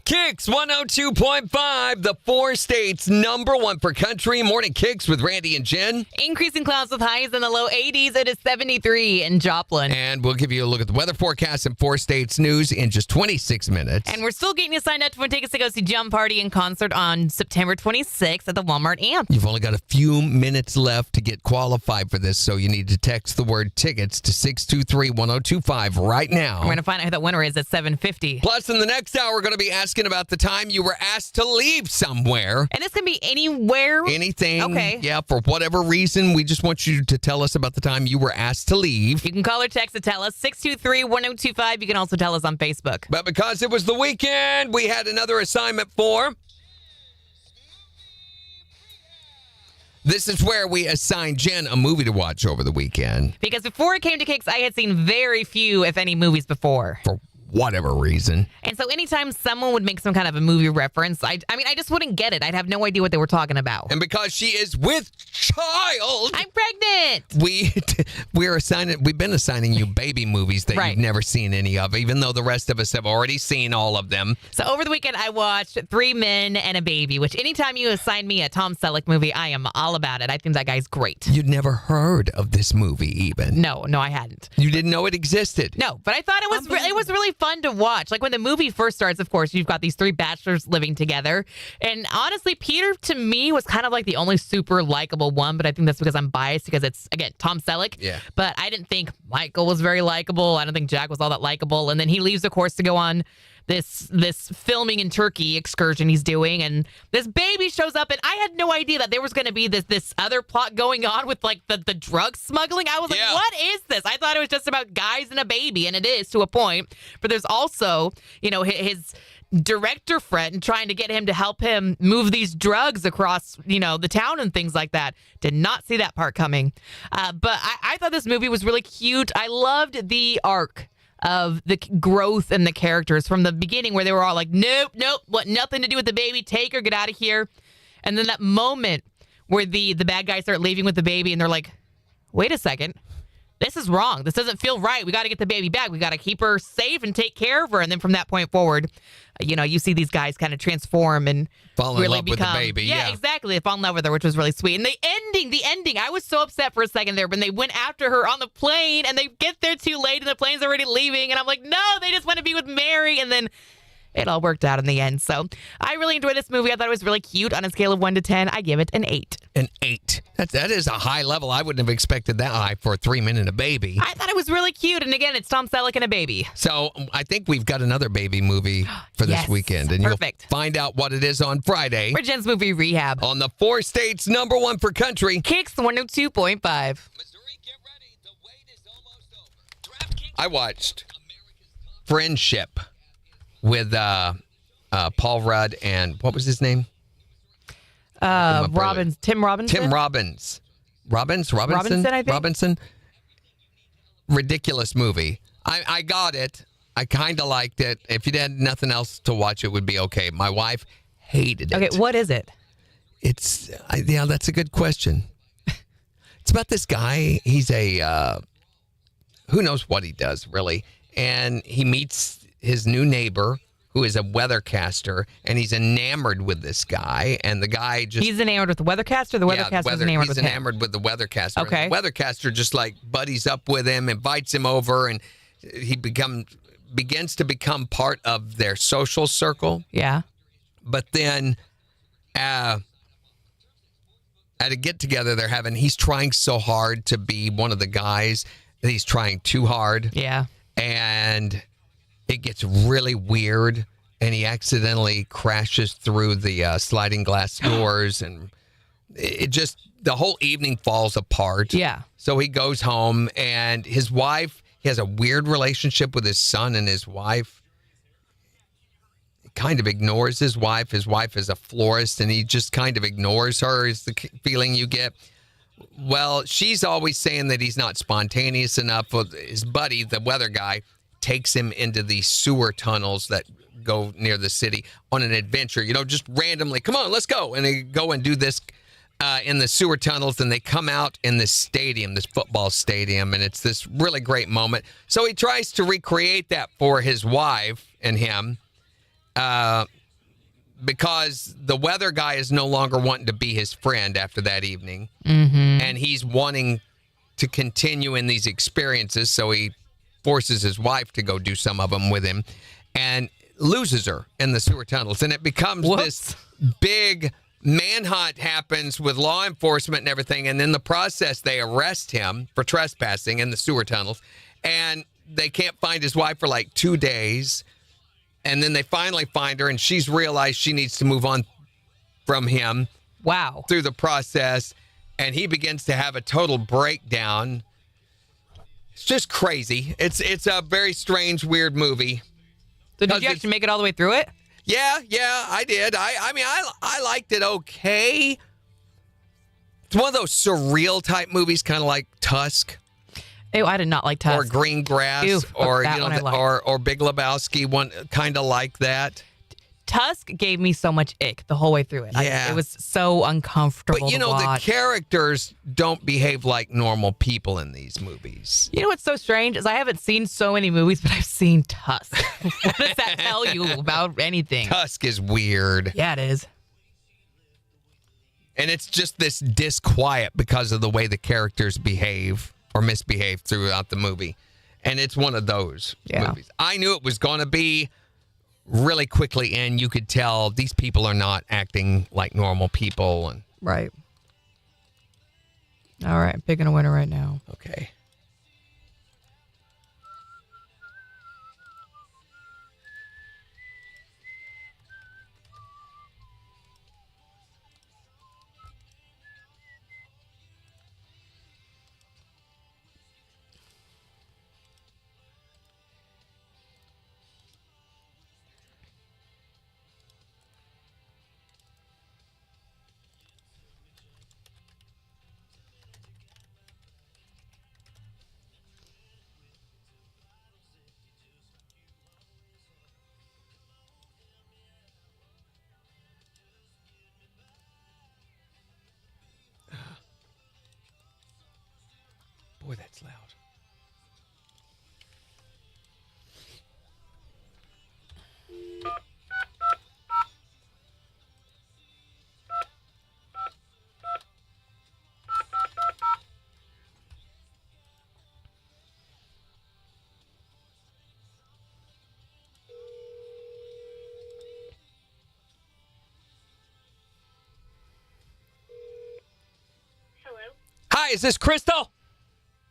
KIX KIX 102.5, the 4 states #1 for country. Morning KIX with Randy and Jen. Increasing clouds with highs in the low 80s. It is 73 in Joplin. And we'll give you a look at the weather forecast and 4 states news in just 26 minutes. And we're still getting you signed up to win tickets to go see Jump Party in concert on September 26th at the Walmart Amp. You've only got a few minutes left to get qualified for this, so you need to text the word tickets to 623-1025 right now. We're going to find out who that winner is at 7:50. Plus, in the next hour, we're going to be asking about the time you were asked to leave somewhere. And this can be anywhere. Anything. Okay. Yeah, for whatever reason, we just want you to tell us about the time you were asked to leave. You can call or text to tell us 623-1025. You can also tell us on Facebook. But because it was the weekend, we had another assignment for. This is where we assigned Jen a movie to watch over the weekend. Because before it came to KIX, I had seen very few, if any, movies before. For whatever reason. And so anytime someone would make some kind of a movie reference, I just wouldn't get it. I'd have no idea what they were talking about. And because she is with child, I'm pregnant. we've been assigning you baby movies that you've never seen any of, even though the rest of us have already seen all of them. So over the weekend, I watched 3 Men and a Baby, which anytime you assign me a Tom Selleck movie, I am all about it. I think that guy's great. You'd never heard of this movie even. No, I hadn't. You didn't know it existed. No, but I thought it was really fun to watch. Like when the movie first starts, of course, you've got these 3 bachelors living together. And honestly, Peter, to me, was kind of like the only super likable one, but I think that's because I'm biased because it's, again, Tom Selleck. Yeah. But I didn't think Michael was very likable. I don't think Jack was all that likable. And then he leaves, of course, to go on this filming in Turkey excursion he's doing, and this baby shows up, and I had no idea that there was going to be this other plot going on with like the drug smuggling. I was like, what is this? I thought it was just about guys and a baby, and it is to a point, but there's also, his director friend trying to get him to help him move these drugs across, the town and things like that. Did not see that part coming. But I thought this movie was really cute. I loved the arc of the growth and the characters from the beginning where they were all like, nope, want nothing to do with the baby. Take her, get out of here. And then that moment where the bad guys start leaving with the baby and they're like, wait a second. This is wrong. This doesn't feel right. We got to get the baby back. We got to keep her safe and take care of her. And then from that point forward, you see these guys kind of transform and fall in love with the baby. Yeah, exactly. They fall in love with her, which was really sweet. And the ending, I was so upset for a second there when they went after her on the plane and they get there too late and the plane's already leaving. And I'm like, no, they just want to be with Mary. And then it all worked out in the end. So I really enjoyed this movie. I thought it was really cute. On a scale of 1 to 10, I give it an 8. An 8. That is a high level. I wouldn't have expected that high for 3 Men and a Baby. I thought it was really cute. And again, it's Tom Selleck and a baby. So I think we've got another baby movie for this weekend. And perfect. You'll find out what it is on Friday. For Jen's Movie Rehab. On the 4 states #1 for country. KIX 102.5. Missouri, get ready. The wait is almost over. I watched Friendship with Paul Rudd and what was his name? Tim Robbins. Tim Robbins. Robinson, I think. Robinson. Ridiculous movie. I got it. I kind of liked it. If you had nothing else to watch, it would be okay. My wife hated it. Okay, what is it? That's a good question. It's about this guy. He's who knows what he does, really. And he meets his new neighbor, who is a weathercaster, and he's enamored with this guy, and the guy just... He's enamored with the weathercaster, or the weathercaster's enamored with him? He's enamored with the weathercaster. Okay. And the weathercaster just, buddies up with him, invites him over, and he begins to become part of their social circle. Yeah. But then, at a get-together they're having, he's trying so hard to be one of the guys that he's trying too hard. Yeah. And it gets really weird, and he accidentally crashes through the sliding glass doors, and the whole evening falls apart. Yeah. So he goes home, and his wife, he has a weird relationship with his son and his wife. He kind of ignores his wife. His wife is a florist, and he just kind of ignores her, is the feeling you get. Well, she's always saying that he's not spontaneous enough. His buddy, the weather guy, takes him into these sewer tunnels that go near the city on an adventure, just randomly. Come on, let's go. And they go and do this in the sewer tunnels, and they come out in this stadium, this football stadium, and it's this really great moment. So he tries to recreate that for his wife and him. because the weather guy is no longer wanting to be his friend after that evening. Mm-hmm. And he's wanting to continue in these experiences, so he forces his wife to go do some of them with him and loses her in the sewer tunnels. And it becomes this big manhunt happens with law enforcement and everything. And in the process, they arrest him for trespassing in the sewer tunnels. And they can't find his wife for like 2 days. And then they finally find her, and she's realized she needs to move on from him. Wow. Through the process. And he begins to have a total breakdown. It's just crazy. It's a very strange, weird movie. So did you actually make it all the way through it? Yeah, I did. I mean, I liked it okay. It's one of those surreal type movies, kind of like Tusk. Ew, I did not like Tusk. Or Green Grass. Ew, or that one I liked. or Big Lebowski, one kind of like that. Tusk gave me so much ick the whole way through it. Yeah. It was so uncomfortable. But you know, the characters don't behave like normal people in these movies. You know what's so strange is I haven't seen so many movies, but I've seen Tusk. What does that tell you about anything? Tusk is weird. Yeah, it is. And it's just this disquiet because of the way the characters behave or misbehave throughout the movie. And it's one of those movies. I knew it was going to be really quickly, and you could tell these people are not acting like normal people. And Right. All right, I'm picking a winner right now. Okay. Boy, that's loud. Hello? Hi, is this Crystal?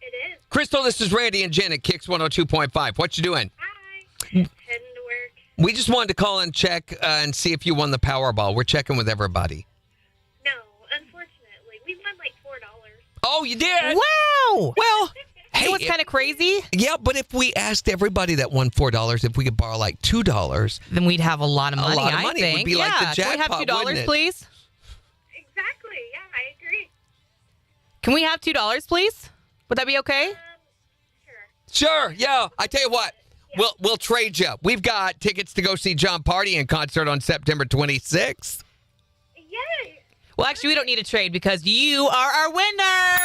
It is. Crystal, this is Randy and Jen at KIX 102.5. What you doing? Hi. Heading to work. We just wanted to call and check and see if you won the Powerball. We're checking with everybody. No, unfortunately. We won like $4. Oh, you did? Wow. Well, It was kind of crazy. Yeah, but if we asked everybody that won $4 if we could borrow like $2, Then we'd have a lot of money, lot of I money. It would think. be like the Can we have jackpot, $2, wouldn't it? please? Exactly. Yeah, I agree. Can we have $2, please? Would that be okay? Sure. Sure, yeah. I tell you what, we'll trade you. We've got tickets to go see John Party in concert on September 26th. Yay. Well, actually, we don't need a trade because you are our winner.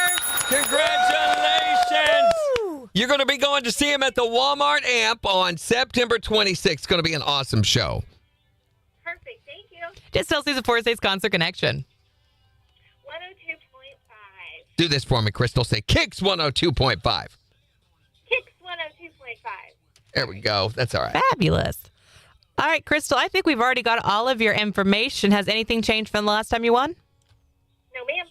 Congratulations! You're going to be going to see him at the Walmart Amp on September 26th. It's going to be an awesome show. Perfect. Thank you. Just tell Season 4 State's Concert Connection. 102.5. Do this for me, Crystal. Say KIX 102.5. KIX 102.5. There we go. That's all right. Fabulous. All right, Crystal, I think we've already got all of your information. Has anything changed from the last time you won? No, ma'am.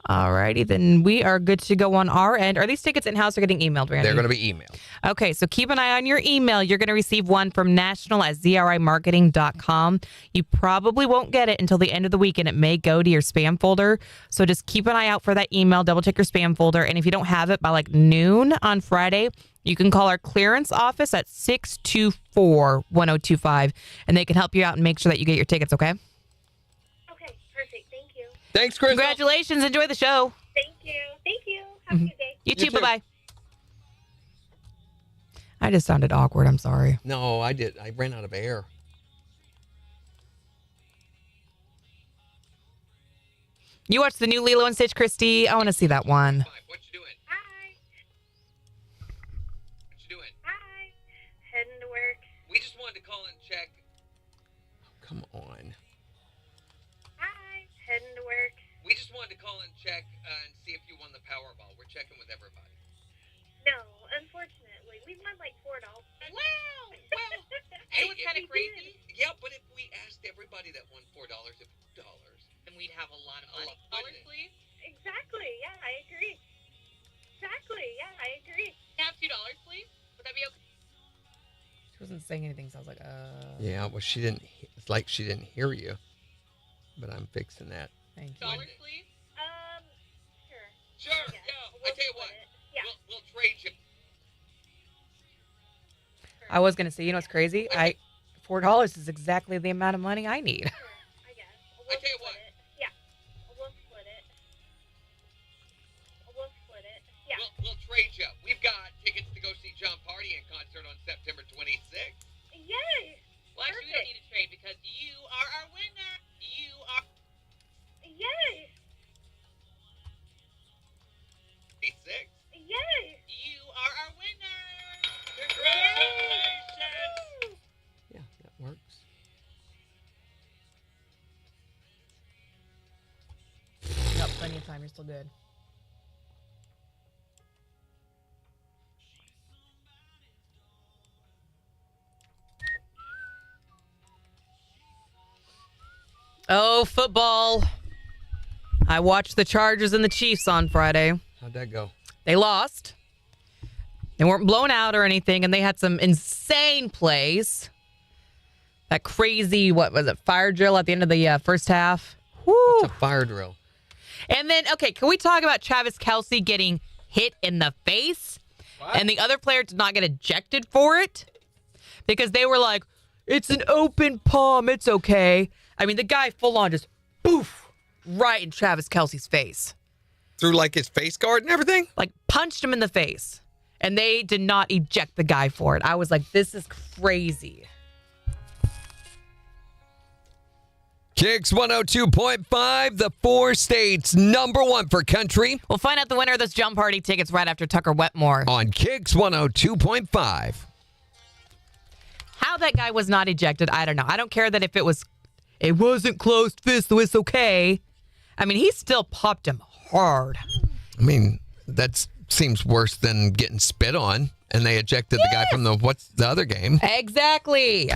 All righty, then we are good to go on our end. Are these tickets in-house or getting emailed, Randy? They're going to be emailed. Okay, so keep an eye on your email. You're going to receive one from national@zrimarketing.com. You probably won't get it until the end of the week, and it may go to your spam folder. So just keep an eye out for that email. Double check your spam folder. And if you don't have it by like noon on Friday, you can call our clearance office at 624-1025, and they can help you out and make sure that you get your tickets, okay? Okay, perfect. Thank you. Thanks, Crystal. Congratulations. Enjoy the show. Thank you. Thank you. Have a good day. You too. too. Bye-bye. I just sounded awkward. I'm sorry. No, I did. I ran out of air. You watched the new Lilo and Stitch, Christy? I want to see that one. What you doing? Hi. What you doing? Hi. Heading to work. We just wanted to call and check. Oh, Come on. Hi. Heading to work. We just wanted to call and check and see if you won the Powerball. We're checking with everybody. No, unfortunately. We won like $4. Wow. Well, it was kind of crazy. Yeah, but if we asked everybody that won $4, if dollars, then we'd have a lot of money. Dollars, please. Exactly. Yeah, I agree. Exactly. Yeah, I agree. Have $2, please. Would that be okay? She wasn't saying anything, so I was like, Yeah, well, she didn't. It's like she didn't hear you. But I'm fixing that. Thank you. Dollars, please. Sure. Sure. Yeah. I tell you what. split it. Yeah. We'll trade you. I was gonna say, you know what's crazy? $4 is exactly the amount of money I need. Sure, I guess. We'll tell you split what. it. Yeah. We'll split it. We'll split it. Yeah. We'll trade you. We've got tickets to go see John Party in concert on September 26th. Yay. Well, actually, we don't need to trade because you are our winner. You are. Yay. 26th. Yay. You are our winner. Congratulations. Yeah, that works. You got plenty of time. You're still good. Oh, football. I watched the Chargers and the Chiefs on Friday. How'd that go? They lost. They weren't blown out or anything, and they had some insane plays. That crazy, what was it, fire drill at the end of the first half. Woo. It's a fire drill. And then, okay, can we talk about Travis Kelce getting hit in the face? What? And the other player did not get ejected for it? Because they were like, it's an open palm, it's okay. I mean, the guy full on just, poof, right in Travis Kelce's face. Through like his face guard and everything? Like, punched him in the face. And they did not eject the guy for it. I was like, this is crazy. KIX 102.5, the 4 states #1 for country We'll find out the winner of those Jump Party tickets right after Tucker Wetmore. on KIX 102.5. How that guy was not ejected, I don't know. I don't care that if it wasn't closed fist, so it's okay. I mean, he still popped him hard. I mean, that seems worse than getting spit on, and they ejected the guy from what's the other game? Exactly.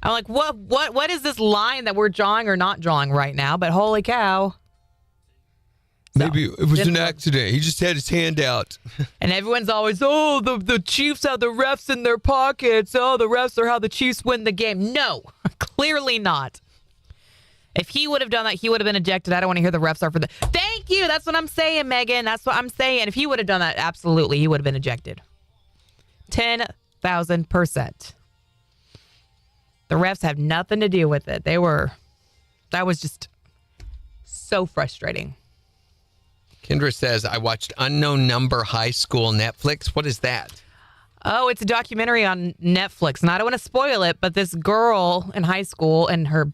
I'm like, what is this line that we're drawing or not drawing right now? But holy cow. Maybe it was an didn't- accident. He just had his hand out. And everyone's always, oh, the Chiefs have the refs in their pockets. Oh, the refs are how the Chiefs win the game. No, clearly not. If he would have done that, he would have been ejected. I don't want to hear the refs are for the. Thank you. That's what I'm saying, Megan. That's what I'm saying. If he would have done that, absolutely, he would have been ejected. 10,000%. The refs have nothing to do with it. That was just so frustrating. Kendra says, I watched Unknown Number High School Netflix. What is that? Oh, it's a documentary on Netflix, and I don't want to spoil it, but this girl in high school and her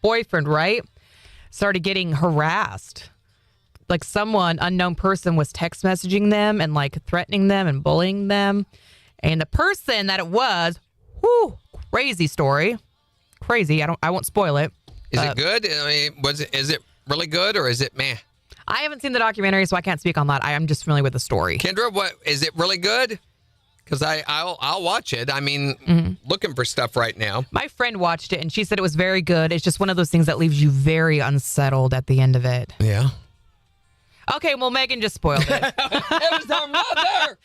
boyfriend, right, started getting harassed. Like someone, unknown person, was text messaging them and like threatening them and bullying them. And the person that it was, whoo, crazy story. Crazy. I won't spoil it. Is it good? I mean, is it really good or is it meh? I haven't seen the documentary, so I can't speak on that. I am just familiar with the story. Kendra, what is it really good? Because I'll watch it. I mean, looking for stuff right now. My friend watched it, and she said it was very good. It's just one of those things that leaves you very unsettled at the end of it. Yeah. Okay, well, Megan just spoiled it. It was our mother.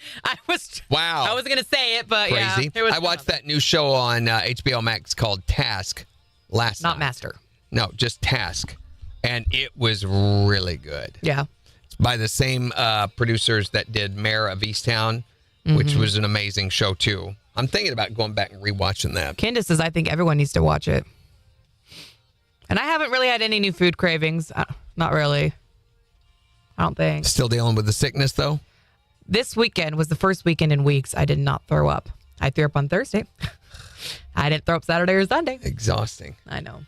Wow. I was going to say it, but Crazy. yeah. I watched that new show on HBO Max called Task last night. Not Master. No, just Task. And it was really good. Yeah. It's by the same producers that did Mayor of Easttown, which was an amazing show, too. I'm thinking about going back and rewatching that. Candace says, I think everyone needs to watch it. And I haven't really had any new food cravings. Not really. I don't think. Still dealing with the sickness, though? This weekend was the first weekend in weeks I did not throw up. I threw up on Thursday. I didn't throw up Saturday or Sunday. Exhausting. I know.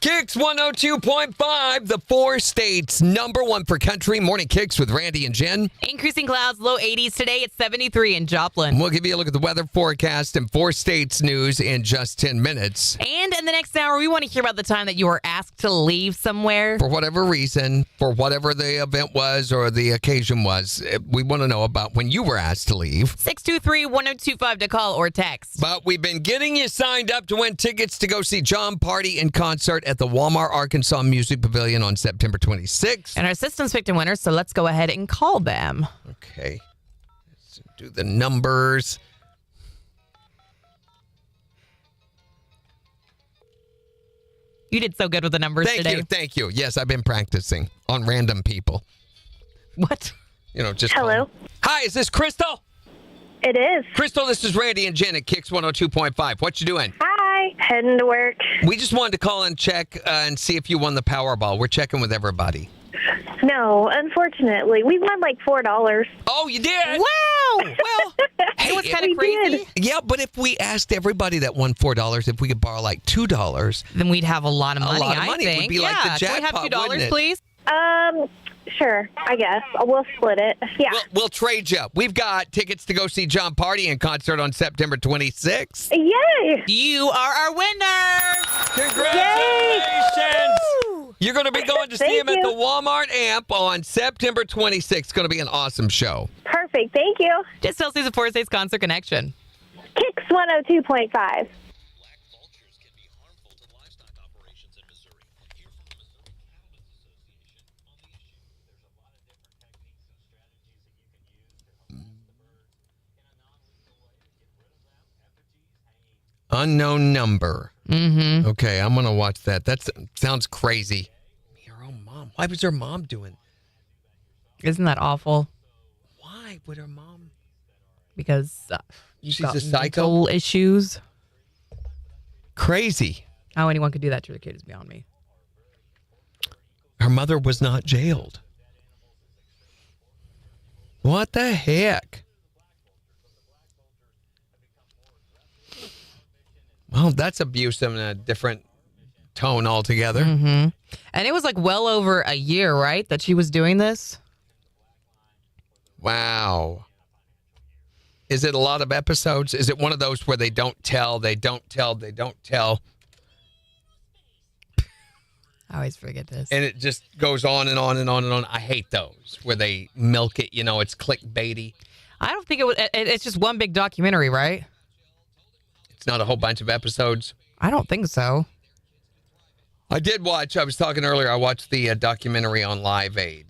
KIX 102.5, the 4 states #1 for country. Morning KIX with Randy and Jen. Increasing clouds, low 80s today. It's 73 in Joplin. We'll give you a look at the weather forecast and 4 states news in just 10 minutes. And in the next hour, we want to hear about the time that you were asked to leave somewhere. For whatever reason, for whatever the event was or the occasion was, we want to know about when you were asked to leave. 623-1025 to call or text. But we've been getting you signed up to win tickets to go see John Party in concert at the Walmart Arkansas Music Pavilion on September 26th. And our system's picked a winner, so let's go ahead and call them. Okay. Let's do the numbers. You did so good with the numbers today. Thank you. Yes, I've been practicing on random people. What? Just Hello. Hi, is this Crystal? It is. Crystal, this is Randy and Jen at KIX 102.5. What you doing? Hi. Heading to work. We just wanted to call and check and see if you won the Powerball. We're checking with everybody. No, unfortunately. We won like $4. Oh, you did? Wow! Well, hey, It was kind we of crazy. did. yeah, but if we asked everybody that won $4, if we could borrow like $2, Then we'd have a lot of money, lot of I money. It would think. be like the Can we have jackpot, $2, wouldn't it? please? Sure, I guess. We'll split it. Yeah. we'll trade you. We've got tickets to go see John Party in concert on September 26th. Yay! You are our winner! Congratulations! You're going to be going to see Thank him at you. the Walmart Amp on September 26th. It's going to be an awesome show. Perfect. Thank you. Just tell Susan Forsythe's Concert Connection. KIX 102.5. Unknown number. Mm-hmm. Okay, I'm going to watch that. That sounds crazy. Your own mom. Why was her mom doing? Isn't that awful? Why would her mom? Because She's got a psycho? mental issues. Crazy. How anyone could do that to their kid is beyond me. Her mother was not jailed. What the heck? Well, that's abuse in a different tone altogether. Mm-hmm. And it was like well over a year, right, that she was doing this? Wow. Is it a lot of episodes? Is it one of those where they don't tell, they don't tell, they don't tell? I always forget this. And it just goes on and on and on and on. I hate those where they milk it. It's clickbaity. I don't think it's just one big documentary, right? It's not a whole bunch of episodes. I don't think so. I was talking earlier, I watched the documentary on Live Aid.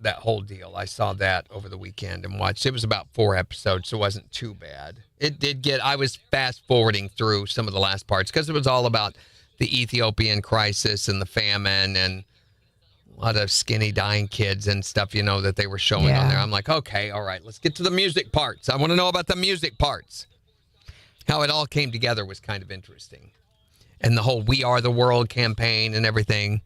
That whole deal. I saw that over the weekend and watched. It was about 4 episodes, so it wasn't too bad. I was fast forwarding through some of the last parts because it was all about the Ethiopian crisis and the famine and a lot of skinny dying kids and stuff, that they were showing on there. I'm like, okay, all right, let's get to the music parts. I want to know about the music parts. How it all came together was kind of interesting. And the whole We Are the World campaign and everything.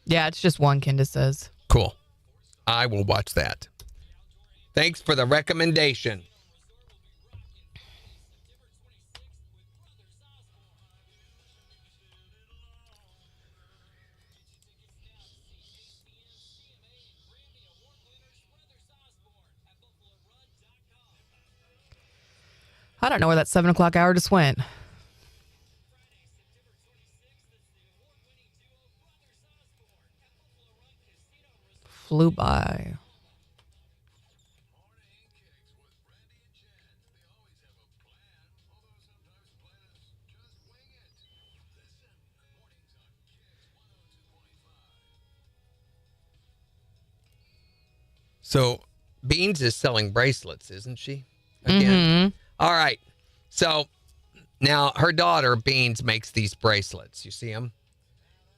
Yeah, it's just one, Candace says. Cool. I will watch that. Thanks for the recommendation. I don't know where that 7 o'clock hour just went. Flew by. So, Beans is selling bracelets, isn't she? Again. Mm-hmm. All right. So, now her daughter, Beans, makes these bracelets. You see them?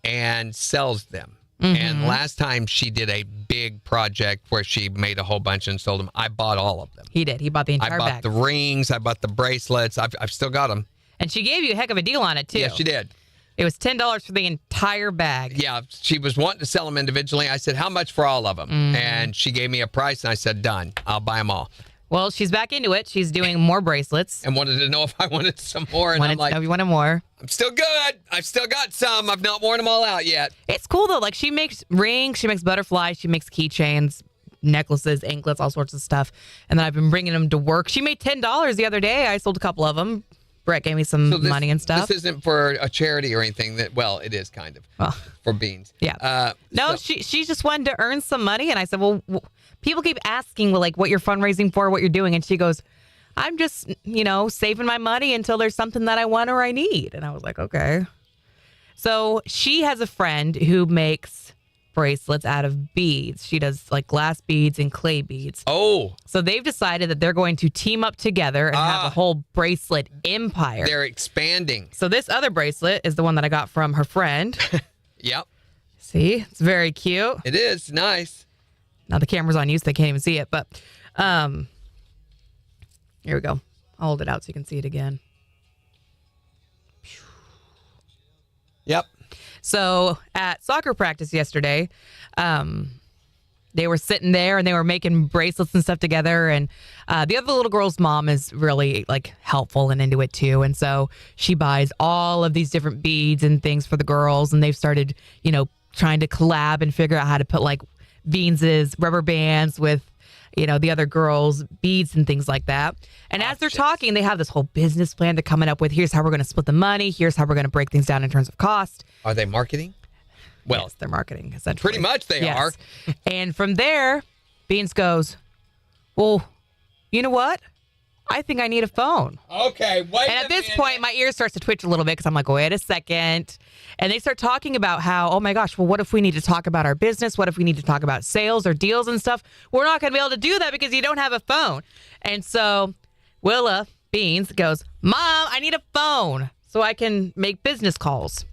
And sells them. Mm-hmm. And last time she did a big project where she made a whole bunch and sold them. I bought all of them. He did. He bought the entire I bought bag. the rings. I bought the bracelets. I've still got them. And she gave you a heck of a deal on it, too. Yeah, she did. It was $10 for the entire bag. Yeah, she was wanting to sell them individually. I said, how much for all of them? And she gave me a price, and I said, done. I'll buy them all. Well, she's back into it. She's doing more bracelets. And wanted to know if I wanted some more. And I'm like, no, you wanted more. I'm still good. I've still got some. I've not worn them all out yet. It's cool though. Like she makes rings, she makes butterflies, she makes keychains, necklaces, anklets, all sorts of stuff. And then I've been bringing them to work. She made $10 the other day. I sold a couple of them. Brett gave me some money and stuff. This isn't for a charity or anything. Well, it is kind of for beans. Yeah. No, she just wanted to earn some money, and I said, well, people keep asking, well, like what you're fundraising for, what you're doing, and she goes, I'm just, saving my money until there's something that I want or I need. And I was like, okay. So she has a friend who makes bracelets out of beads. She does like glass beads and clay beads. Oh. So they've decided that they're going to team up together and have a whole bracelet empire. They're expanding. So this other bracelet is the one that I got from her friend. Yep. See, it's very cute. It is nice. Now the camera's on you, so they can't even see it. But here we go. I'll hold it out so you can see it again. Yep. So at soccer practice yesterday, they were sitting there and they were making bracelets and stuff together. And the other little girl's mom is really like helpful and into it too. And so she buys all of these different beads and things for the girls. And they've started, trying to collab and figure out how to put like Beans's rubber bands with, the other girls' beads and things like that. And as they're talking, they have this whole business plan they're coming up with. Here's how we're going to split the money. Here's how we're going to break things down in terms of cost. Are they marketing? Well, yes, they're marketing, essentially. Pretty much they are. And from there, Beans goes, well, you know what? I think I need a phone. Okay, wait. And at this point, my ear starts to twitch a little bit because I'm like, wait a second. And they start talking about how, oh my gosh, well, what if we need to talk about our business? What if we need to talk about sales or deals and stuff? We're not going to be able to do that because you don't have a phone. And so Willa, Beans, goes, Mom, I need a phone so I can make business calls.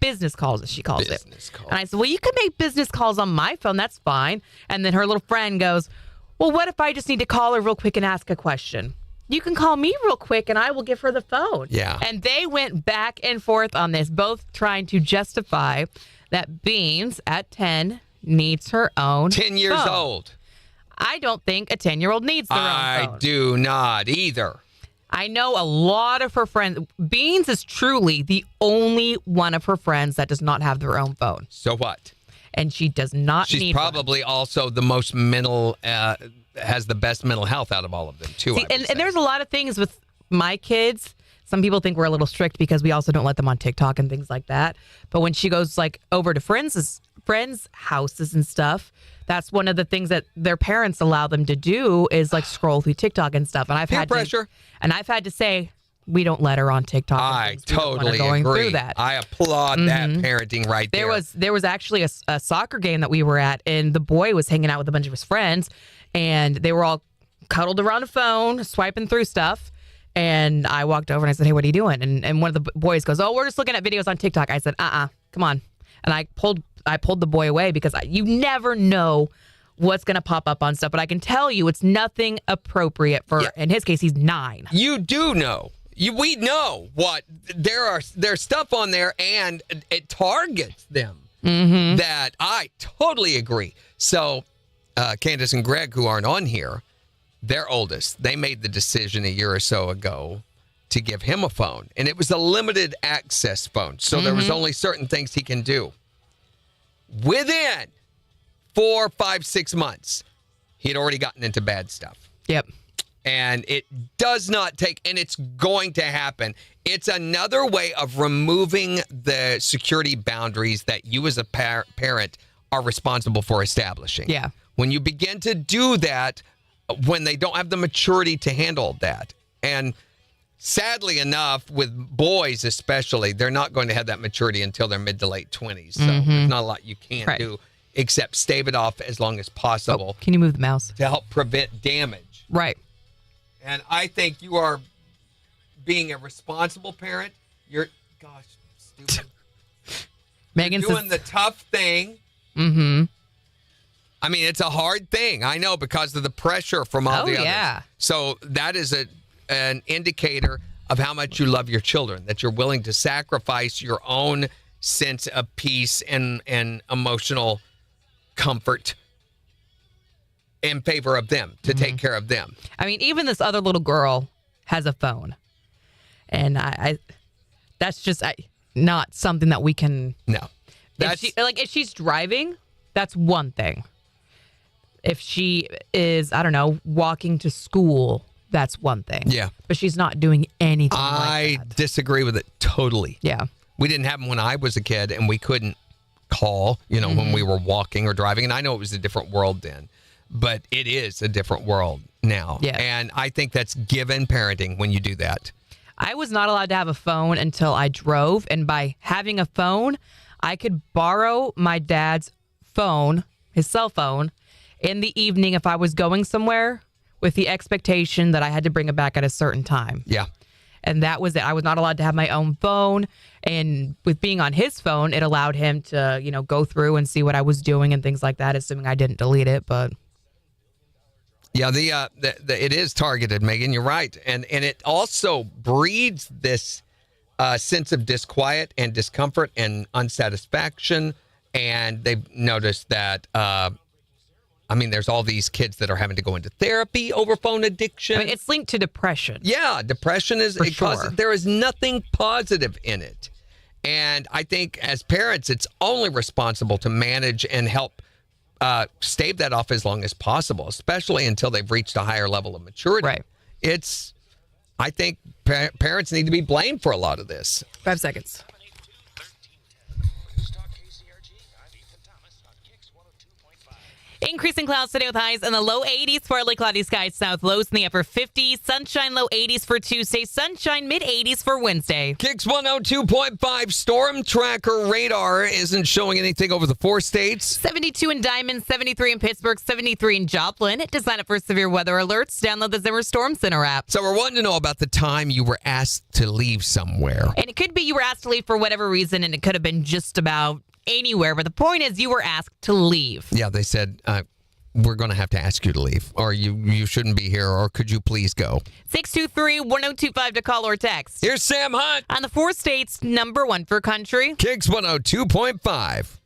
Business calls, as she calls it. And I said, well, you can make business calls on my phone. That's fine. And then her little friend goes, well, what if I just need to call her real quick and ask a question? You can call me real quick and I will give her the phone. Yeah. And they went back and forth on this, both trying to justify that Beans at 10 needs her own 10 years phone. old. I don't think a 10-year-old needs their own phone. I do not either. I know a lot of her friends. Beans is truly the only one of her friends that does not have their own phone. So what? And she does not need She's probably also the most has the best mental health out of all of them, too. See, and there's a lot of things with my kids. Some people think we're a little strict because we also don't let them on TikTok and things like that. But when she goes like over to friends' houses and stuff, that's one of the things that their parents allow them to do is like scroll through TikTok and stuff. And I've had to say, we don't let her on TikTok. I totally agree. Through that. I applaud that parenting right there. There was actually a soccer game that we were at, and the boy was hanging out with a bunch of his friends, and they were all cuddled around a phone, swiping through stuff. And I walked over and I said, hey, what are you doing? And one of the boys goes, oh, we're just looking at videos on TikTok. I said, come on. And I pulled the boy away because you never know what's going to pop up on stuff. But I can tell you it's nothing appropriate for, in his case, he's 9. You do know. We know what there's stuff on there, and it targets them. Mm-hmm. That I totally agree. So, Candace and Greg, who aren't on here, their oldest, they made the decision a year or so ago to give him a phone, and it was a limited access phone. So there was only certain things he can do. Within 4, 5, 6 months, he had already gotten into bad stuff. Yep. And it does not take, and it's going to happen. It's another way of removing the security boundaries that you as a parent are responsible for establishing. Yeah. When you begin to do that, when they don't have the maturity to handle that. And sadly enough, with boys especially, they're not going to have that maturity until they're mid to late 20s. So there's not a lot you can do except stave it off as long as possible. Can you move the mouse? To help prevent damage. Right. And I think you are being a responsible parent. You're, gosh, stupid. Megan's doing the tough thing. Mm-hmm. I mean, it's a hard thing. I know because of the pressure from all the others. Yeah. So that is an indicator of how much you love your children, that you're willing to sacrifice your own sense of peace and emotional comfort in favor of them, to take care of them. I mean, even this other little girl has a phone. And I that's just not something that we can. No. If she's driving, that's one thing. If she is, I don't know, walking to school, that's one thing. Yeah. But she's not doing anything I like that. disagree with it totally. Yeah. We didn't have them when I was a kid, and we couldn't call, when we were walking or driving. And I know it was a different world then, but it is a different world now. Yeah. And I think that's given parenting when you do that. I was not allowed to have a phone until I drove. And by having a phone, I could borrow my dad's phone, his cell phone, in the evening if I was going somewhere with the expectation that I had to bring it back at a certain time. Yeah. And that was it. I was not allowed to have my own phone. And with being on his phone, it allowed him to, go through and see what I was doing and things like that, assuming I didn't delete it. But yeah, it is targeted, Megan. You're right. And it also breeds this sense of disquiet and discomfort and unsatisfaction. And they've noticed that, there's all these kids that are having to go into therapy over phone addiction. It's linked to depression. Yeah, depression is For sure. There is nothing positive in it. And I think as parents, it's only responsible to manage and help stave that off as long as possible, especially until they've reached a higher level of maturity. Right. I think parents need to be blamed for a lot of this. 5 seconds. Increasing clouds today with highs in the low 80s, partly cloudy skies south, lows in the upper 50s, sunshine low 80s for Tuesday, sunshine mid 80s for Wednesday. KIX 102.5 storm tracker radar isn't showing anything over the 4 states. 72 in Diamond, 73 in Pittsburgh, 73 in Joplin. Design up for severe weather alerts. Download the Zimmer Storm Center app. So we're wanting to know about the time you were asked to leave somewhere. And it could be you were asked to leave for whatever reason, and it could have been just about anywhere. But the point is you were asked to leave. Yeah, they said, we're going to have to ask you to leave, or you shouldn't be here, or could you please go? 623-1025 to call or text. Here's Sam Hunt. On the 4 states, number 1 for country. KIX 102.5.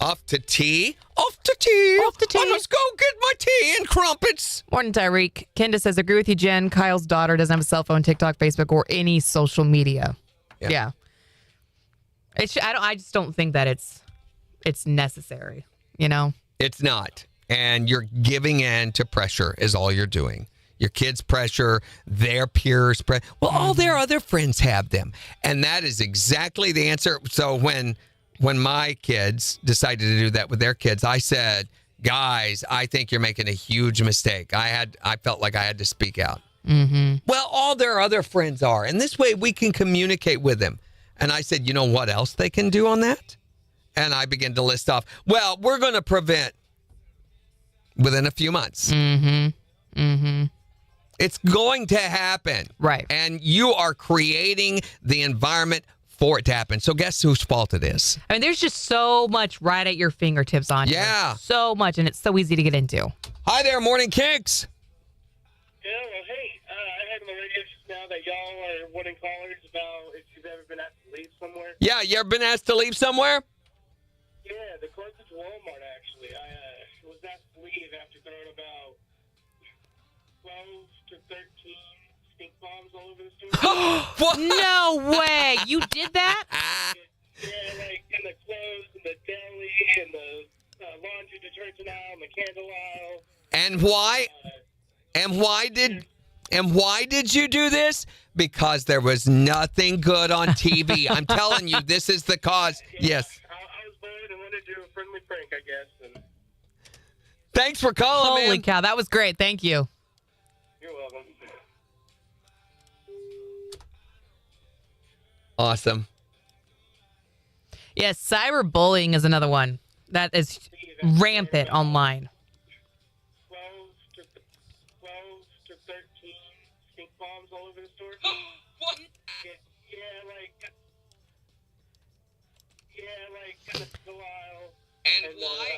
Off to tea. Off to tea. Off to tea. I must go get my tea and crumpets. Morning, Tyreek. Kendra says, agree with you, Jen. Kyle's daughter doesn't have a cell phone, TikTok, Facebook, or any social media. Yeah. I just don't think that it's necessary, It's not. And you're giving in to pressure is all you're doing. Your kids' pressure, their peers' pressure. Well, all their other friends have them. And that is exactly the answer. So when my kids decided to do that with their kids, I said, guys, I think you're making a huge mistake. I felt like I had to speak out. Mm-hmm. Well, all their other friends are. And this way we can communicate with them. And I said, you know what else they can do on that? And I began to list off, well, we're going to prevent within a few months. Mm-hmm. Mm-hmm. It's going to happen. Right. And you are creating the environment for it to happen. So guess whose fault it is? I mean, there's just so much right at your fingertips on you. Yeah. So much, and it's so easy to get into. Hi there, Morning KIX. Yeah, well, hey, I heard on the radio just now that y'all are wanting callers about if you've ever been asked to leave somewhere. Yeah, you ever been asked to leave somewhere? Yeah, the closest Walmart, actually. I was asked to leave after throwing about 12 to 13 stink bombs all over the store. What? No way. You did that? Yeah, like in the clothes, and the deli, and the laundry detergent aisle, and the candle aisle. And why? And why did you do this? Because there was nothing good on TV. I'm telling you, this is the cause. Yes. I was bored and wanted to do a friendly prank, I guess. And Thanks for calling, Holy man. cow. That was great. Thank you. you're welcome. Awesome. Yes, cyberbullying is another one that is rampant online. 12 to 13 stink bombs all over the store. What? Yeah, like the aisle. And why?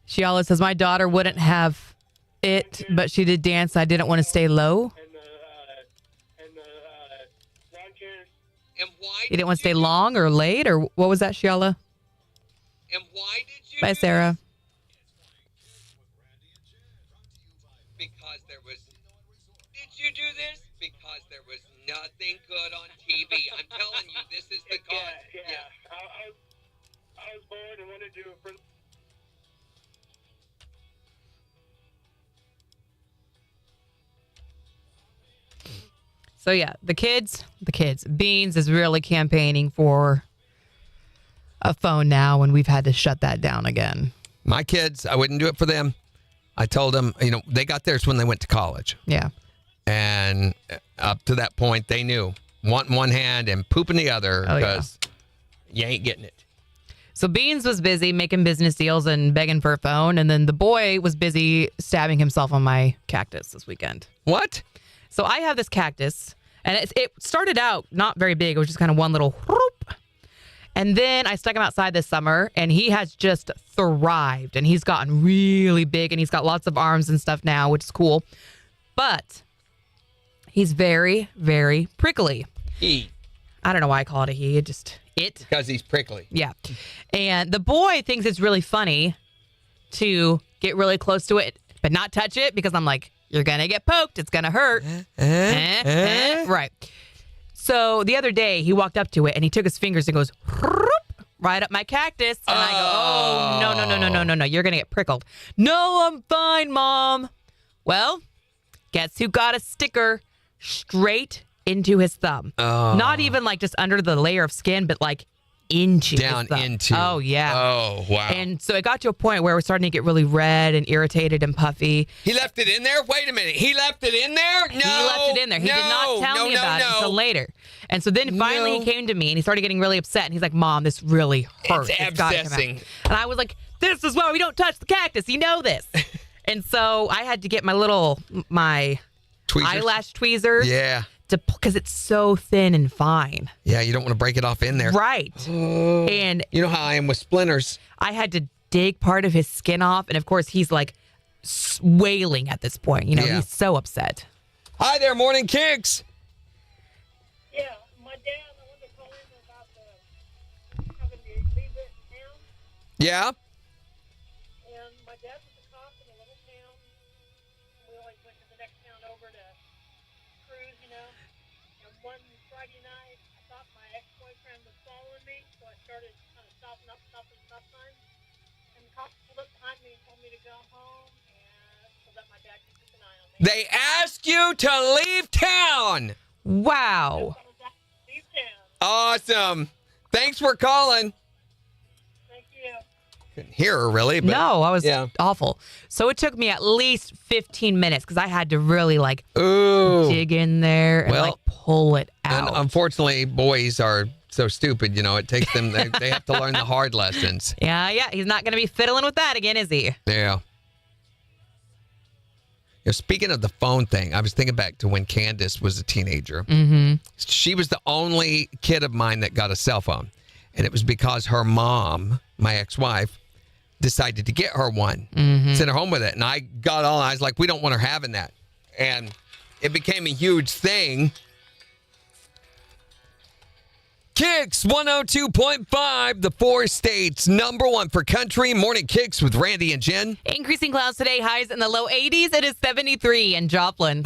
Shiala says, my daughter wouldn't have it, but she did dance. I didn't want to stay low. And the lawn chairs. And why? You didn't want to stay long or late, or what was that, Shiala? And why did you? Bye, Sarah. anything good on TV. I'm telling you, this is the cause. Yeah. I was bored and wanted to do it for. So yeah, the kids. Beans is really campaigning for a phone now, and we've had to shut that down again. My kids, I wouldn't do it for them. I told them, they got theirs when they went to college. Yeah. And up to that point, they knew want in one hand and poop in the other because you ain't getting it. So Beans was busy making business deals and begging for a phone, and then the boy was busy stabbing himself on my cactus this weekend. What? So I have this cactus, and it started out not very big. It was just kind of one little whoop. And then I stuck him outside this summer, and he has just thrived, and he's gotten really big, and he's got lots of arms and stuff now, which is cool. But he's very, very prickly. He. I don't know why I call it a he. It. Because he's prickly. Yeah. And the boy thinks it's really funny to get really close to it, but not touch it because I'm like, you're going to get poked. It's going to hurt. Right. So the other day he walked up to it and he took his fingers and goes right up my cactus. And I go, oh, no. You're going to get prickled. No, I'm fine, Mom. Well, guess who got a sticker straight into his thumb? Not even like just under the layer of skin, but like into down his thumb. into. Oh, yeah. Oh, wow. And so it got to a point where it was starting to get really red and irritated and puffy. He left it in there? Wait a minute. He left it in there? No. He left it in there. He did not tell me about it until later. And so then finally he came to me and he started getting really upset. And he's like, Mom, this really hurts. It's gotta come out. abscessing. And I was like, this is why we don't touch the cactus. You know this. And so I had to get my Tweezers? eyelash tweezers. Yeah. Because it's so thin and fine. Yeah, you don't want to break it off in there. Right. And you know how I am with splinters. I had to dig part of his skin off. And of course, he's like wailing at this point. He's so upset. Hi there, Morning Kicks. Yeah, my dad, I wanted to call in about having to leave it town. Yeah? And my dad was a cop in a little town. We always went to the next town over to cruise, And one Friday night, I thought my ex-boyfriend was following me, so I started kind of stopping stop signs. And the cops pulled up behind me and told me to go home, and so that my dad could keep an eye on me. They asked you to leave town. Wow. Leave town. Awesome. Thanks for calling. Thank you. Couldn't hear her really, but No, I was awful. So it took me at least 15 minutes because I had to really dig in there and pull it out. And unfortunately, boys are so stupid, it takes them, they have to learn the hard lessons. Yeah. He's not going to be fiddling with that again, is he? Yeah. Speaking of the phone thing, I was thinking back to when Candace was a teenager. Mm-hmm. She was the only kid of mine that got a cell phone. And it was because her mom, my ex-wife, decided to get her one, sent her home with it. And I was like, we don't want her having that. And it became a huge thing. KIX 102.5, the 4 states, #1 for country. Morning KIX with Randy and Jen. Increasing clouds today, highs in the low 80s. It is 73 in Joplin.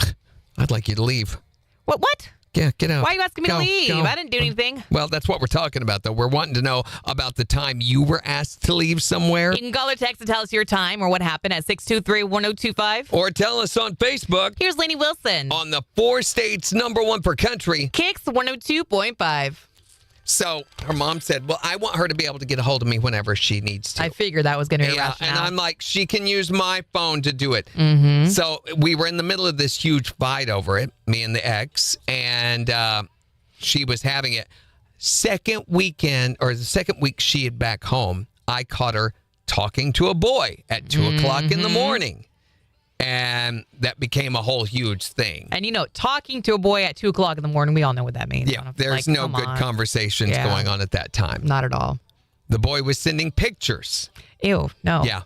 I'd like you to leave. What? Yeah, get out. Why are you asking me to leave? I didn't do anything. Well, that's what we're talking about, though. We're wanting to know about the time you were asked to leave somewhere. You can call or text to tell us your time or what happened at 623-1025. Or tell us on Facebook. Here's Lainey Wilson. On the 4 states, #1 for country. KIX 102.5. So her mom said, well, I want her to be able to get a hold of me whenever she needs to. I figured that was going to be a rationale. And I'm like, she can use my phone to do it. Mm-hmm. So we were in the middle of this huge fight over it, me and the ex, and she was having it. The second week she had back home, I caught her talking to a boy at 2 o'clock in the morning. And that became a whole huge thing. And talking to a boy at 2 o'clock in the morning, we all know what that means. Yeah, there's no good conversations going on at that time. Not at all. The boy was sending pictures. Ew, no. Yeah.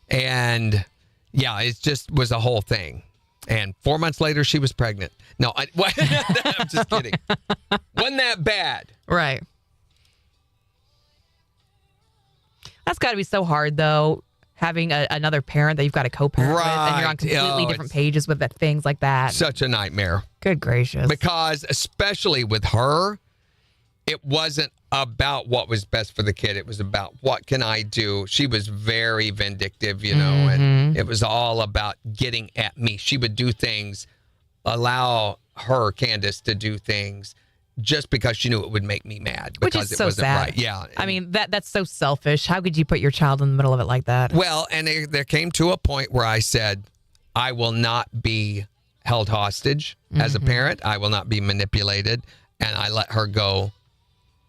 And it just was a whole thing. And 4 months later, she was pregnant. No, I'm just kidding. Wasn't that bad. Right. That's got to be so hard, though. having another parent that you've got to co-parent with, and you're on Right. completely Oh, different pages with things like that. Such a nightmare. Good gracious. Because especially with her, it wasn't about what was best for the kid. It was about what can I do. She was very vindictive, and it was all about getting at me. She would do things, allow her, Candace, to do things just because she knew it would make me mad Which because is it so wasn't sad. right. Yeah. I mean, that's so selfish. How could you put your child in the middle of it like that? Well, and there came to a point where I said, I will not be held hostage as a parent. I will not be manipulated. And I let her go,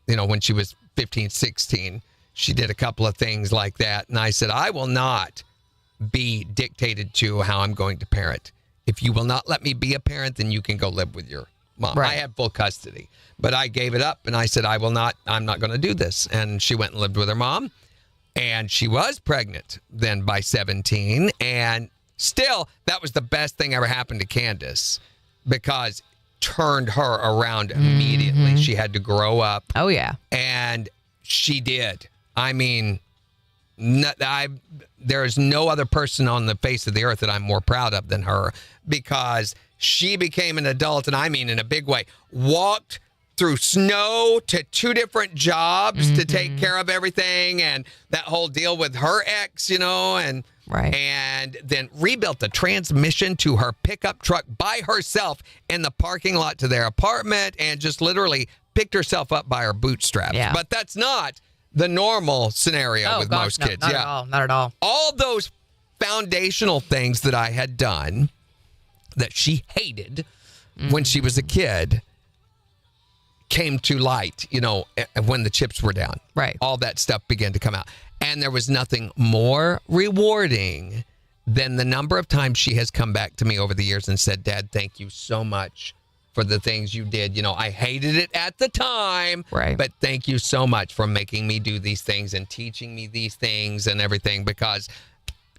when she was 15, 16. She did a couple of things like that. And I said, I will not be dictated to how I'm going to parent. If you will not let me be a parent, then you can go live with your mom. Right. I had full custody. But I gave it up and I said, I'm not going to do this. And she went and lived with her mom. And she was pregnant then by 17. And still, that was the best thing ever happened to Candace because turned her around immediately. She had to grow up. Oh, yeah. And she did. I mean, there is no other person on the face of the earth that I'm more proud of than her because she became an adult, and I mean in a big way, walked through snow to 2 different jobs to take care of everything, and that whole deal with her ex, and Right. and then rebuilt the transmission to her pickup truck by herself in the parking lot to their apartment and just literally picked herself up by her bootstraps. Yeah. But that's not the normal scenario with most kids. Not at all. Not at all. All those foundational things that I had done that she hated when she was a kid came to light, when the chips were down. Right. All that stuff began to come out. And there was nothing more rewarding than the number of times she has come back to me over the years and said, Dad, thank you so much for the things you did. I hated it at the time, Right. but thank you so much for making me do these things and teaching me these things and everything because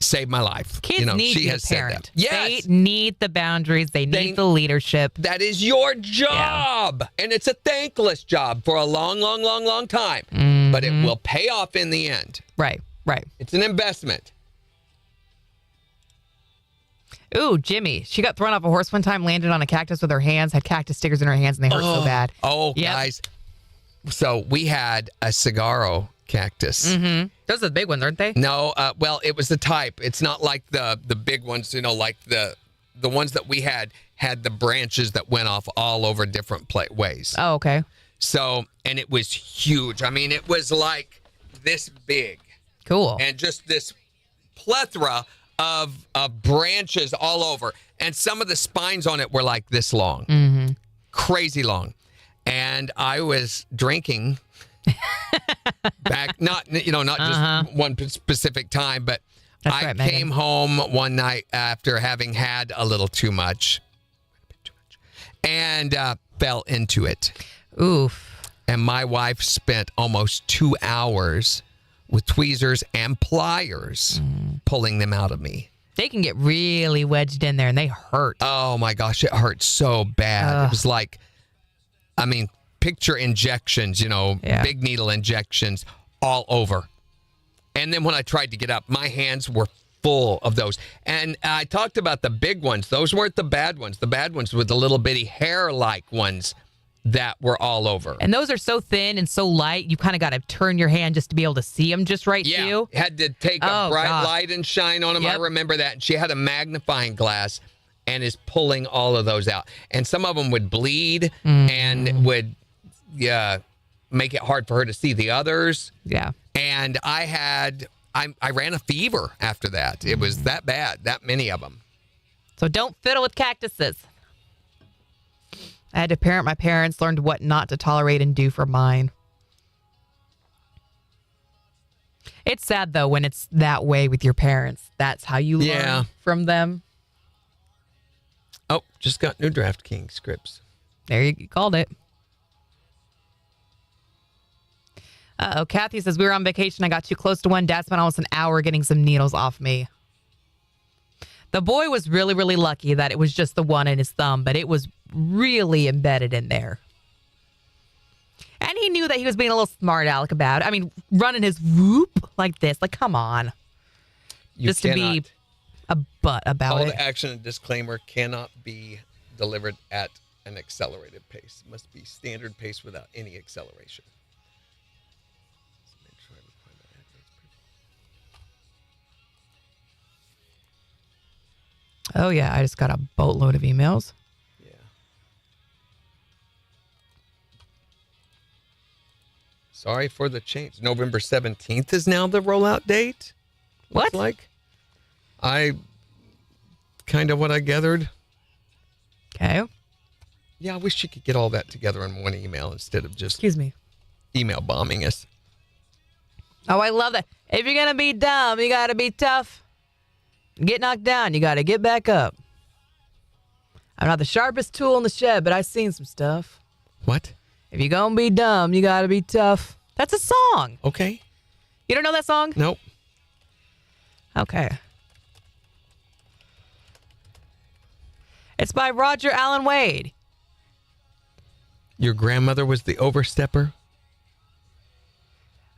saved my life. Kids need she a has said parent. that. Yes. They need the boundaries. They need the leadership. That is your job. And it's a thankless job for a long, long, long, long time. But it will pay off in the end. Right. Right. It's an investment. Ooh, Jimmy. She got thrown off a horse one time, landed on a cactus with her hands, had cactus stickers in her hands, and they hurt so bad. Oh, Yep. guys. So we had a saguaro cactus. Those are the big ones, aren't they? No, well, it was the type. It's not like the big ones, like the ones that we had the branches that went off all over different ways. Oh, okay. So, and it was huge. I mean, it was like this big. Cool. And just this plethora of branches all over. And some of the spines on it were like this long. Crazy long. And I was drinking back, not just one specific time, but That's I right, Megan. came home one night after having had a little too much and fell into it. Oof. And my wife spent almost 2 hours with tweezers and pliers pulling them out of me. They can get really wedged in there and they hurt. Oh my gosh, it hurt so bad. It was like, picture injections, big needle injections all over. And then when I tried to get up, my hands were full of those. And I talked about the big ones. Those weren't the bad ones. The bad ones were the little bitty hair-like ones that were all over. And those are so thin and so light, you kind of got to turn your hand just to be able to see them just right Yeah, too. had to take a bright gosh. light and shine on them. I Yep. remember that. And she had a magnifying glass and is pulling all of those out. And some of them would bleed and would make it hard for her to see the others. Yeah. And I ran a fever after that. It was that bad, that many of them. So don't fiddle with cactuses. I had to parent my parents, learned what not to tolerate and do for mine. It's sad, though, when it's that way with your parents. That's how you learn from them. Oh, just got new DraftKings scripts. There you called it. Uh-oh, Kathy says, we were on vacation. I got too close to one. Dad spent almost an hour getting some needles off me. The boy was really, really lucky that it was just the one in his thumb, but it was really embedded in there. And he knew that he was being a little smart aleck about it. I mean, running his whoop like this. Like, come on. just to be a butt about Call it. to action and disclaimer cannot be delivered at an accelerated pace. It must be standard pace without any acceleration. Oh, yeah. I just got a boatload of emails. Yeah. Sorry for the change. November 17th is now the rollout date. What? Looks like. I kind of what I gathered. Okay. Yeah, I wish you could get all that together in one email instead of just Excuse me. email bombing us. Oh, I love that. If you're going to be dumb, you got to be tough. Get knocked down, you got to get back up. I'm not the sharpest tool in the shed, but I've seen some stuff. What? If you're going to be dumb, you got to be tough. That's a song. Okay. You don't know that song? Nope. Okay. It's by Roger Allen Wade. Your grandmother was the overstepper?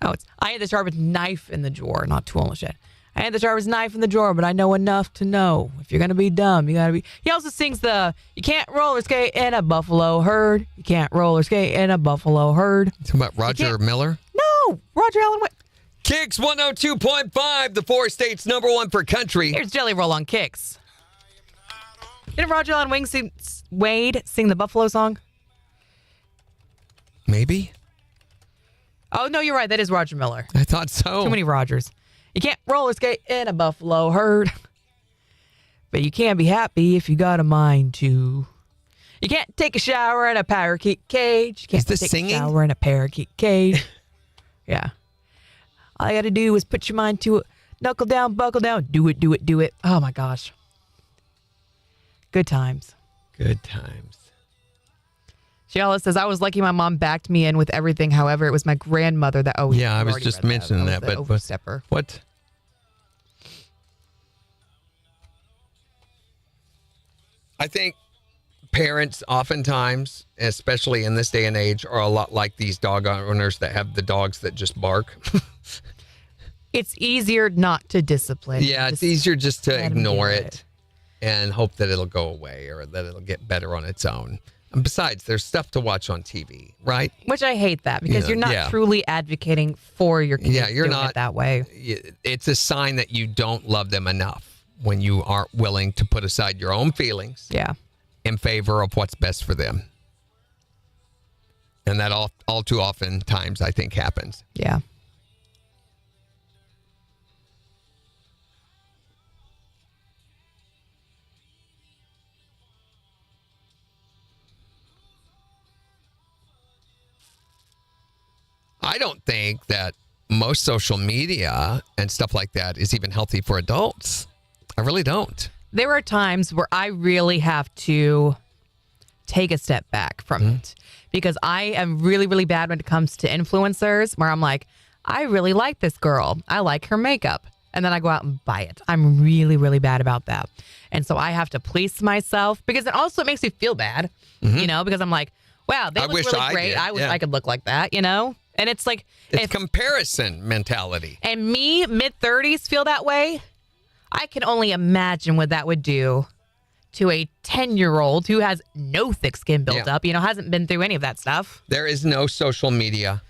Oh, it's I had the sharpest knife in the drawer, not tool in the shed. I had the sharpest knife in the drawer, but I know enough to know. If you're going to be dumb, you got to be... He also sings you can't roller skate in a buffalo herd. You can't roller skate in a buffalo herd. Talking about Roger Miller? No, Roger Allen Wade. KIX 102.5, the 4 states #1 for country. Here's Jelly Roll on KIX. Didn't Roger Allen Wade sing the Buffalo song? Maybe? Oh, no, you're right. That is Roger Miller. I thought so. Too many Rogers. You can't roller skate in a buffalo herd. But you can be happy if you got a mind to. You can't take a shower in a parakeet cage. You can't Is this take singing? a shower in a parakeet cage. Yeah. All you got to do is put your mind to it. Knuckle down, buckle down. Do it, do it, do it. Oh, my gosh. Good times. Good times. Shiala says, I was lucky my mom backed me in with everything. However, it was my grandmother that always. Yeah, I you was already just read mentioning that. that, Was but the overstepper. What? I think parents oftentimes, especially in this day and age, are a lot like these dog owners that have the dogs that just bark. It's easier not to discipline. Yeah, it's Just easier just to let 'em ignore do it and hope that it'll go away or that it'll get better on its own. And besides, there's stuff to watch on TV, right? Which I hate that because Yeah, you're not yeah. truly advocating for your kids. Yeah, you're doing not it that way. It's a sign that you don't love them enough when you aren't willing to put aside your own feelings Yeah. in favor of what's best for them. And that all too often times I think happens. Yeah. I don't think that most social media and stuff like that is even healthy for adults. I really don't. There are times where I really have to take a step back from it because I am really, really bad when it comes to influencers where I'm like, I really like this girl. I like her makeup. And then I go out and buy it. I'm really, really bad about that. And so I have to police myself because it also makes me feel bad, you know, because I'm like, wow, they I look wish really I great. did, I wish yeah. I could look like that, you know? And it's like, It's if comparison mentality. and me, mid-30s, feel that way, I can only imagine what that would do to a 10-year-old who has no thick skin built Yeah. up, you know, hasn't been through any of that stuff. There is no social media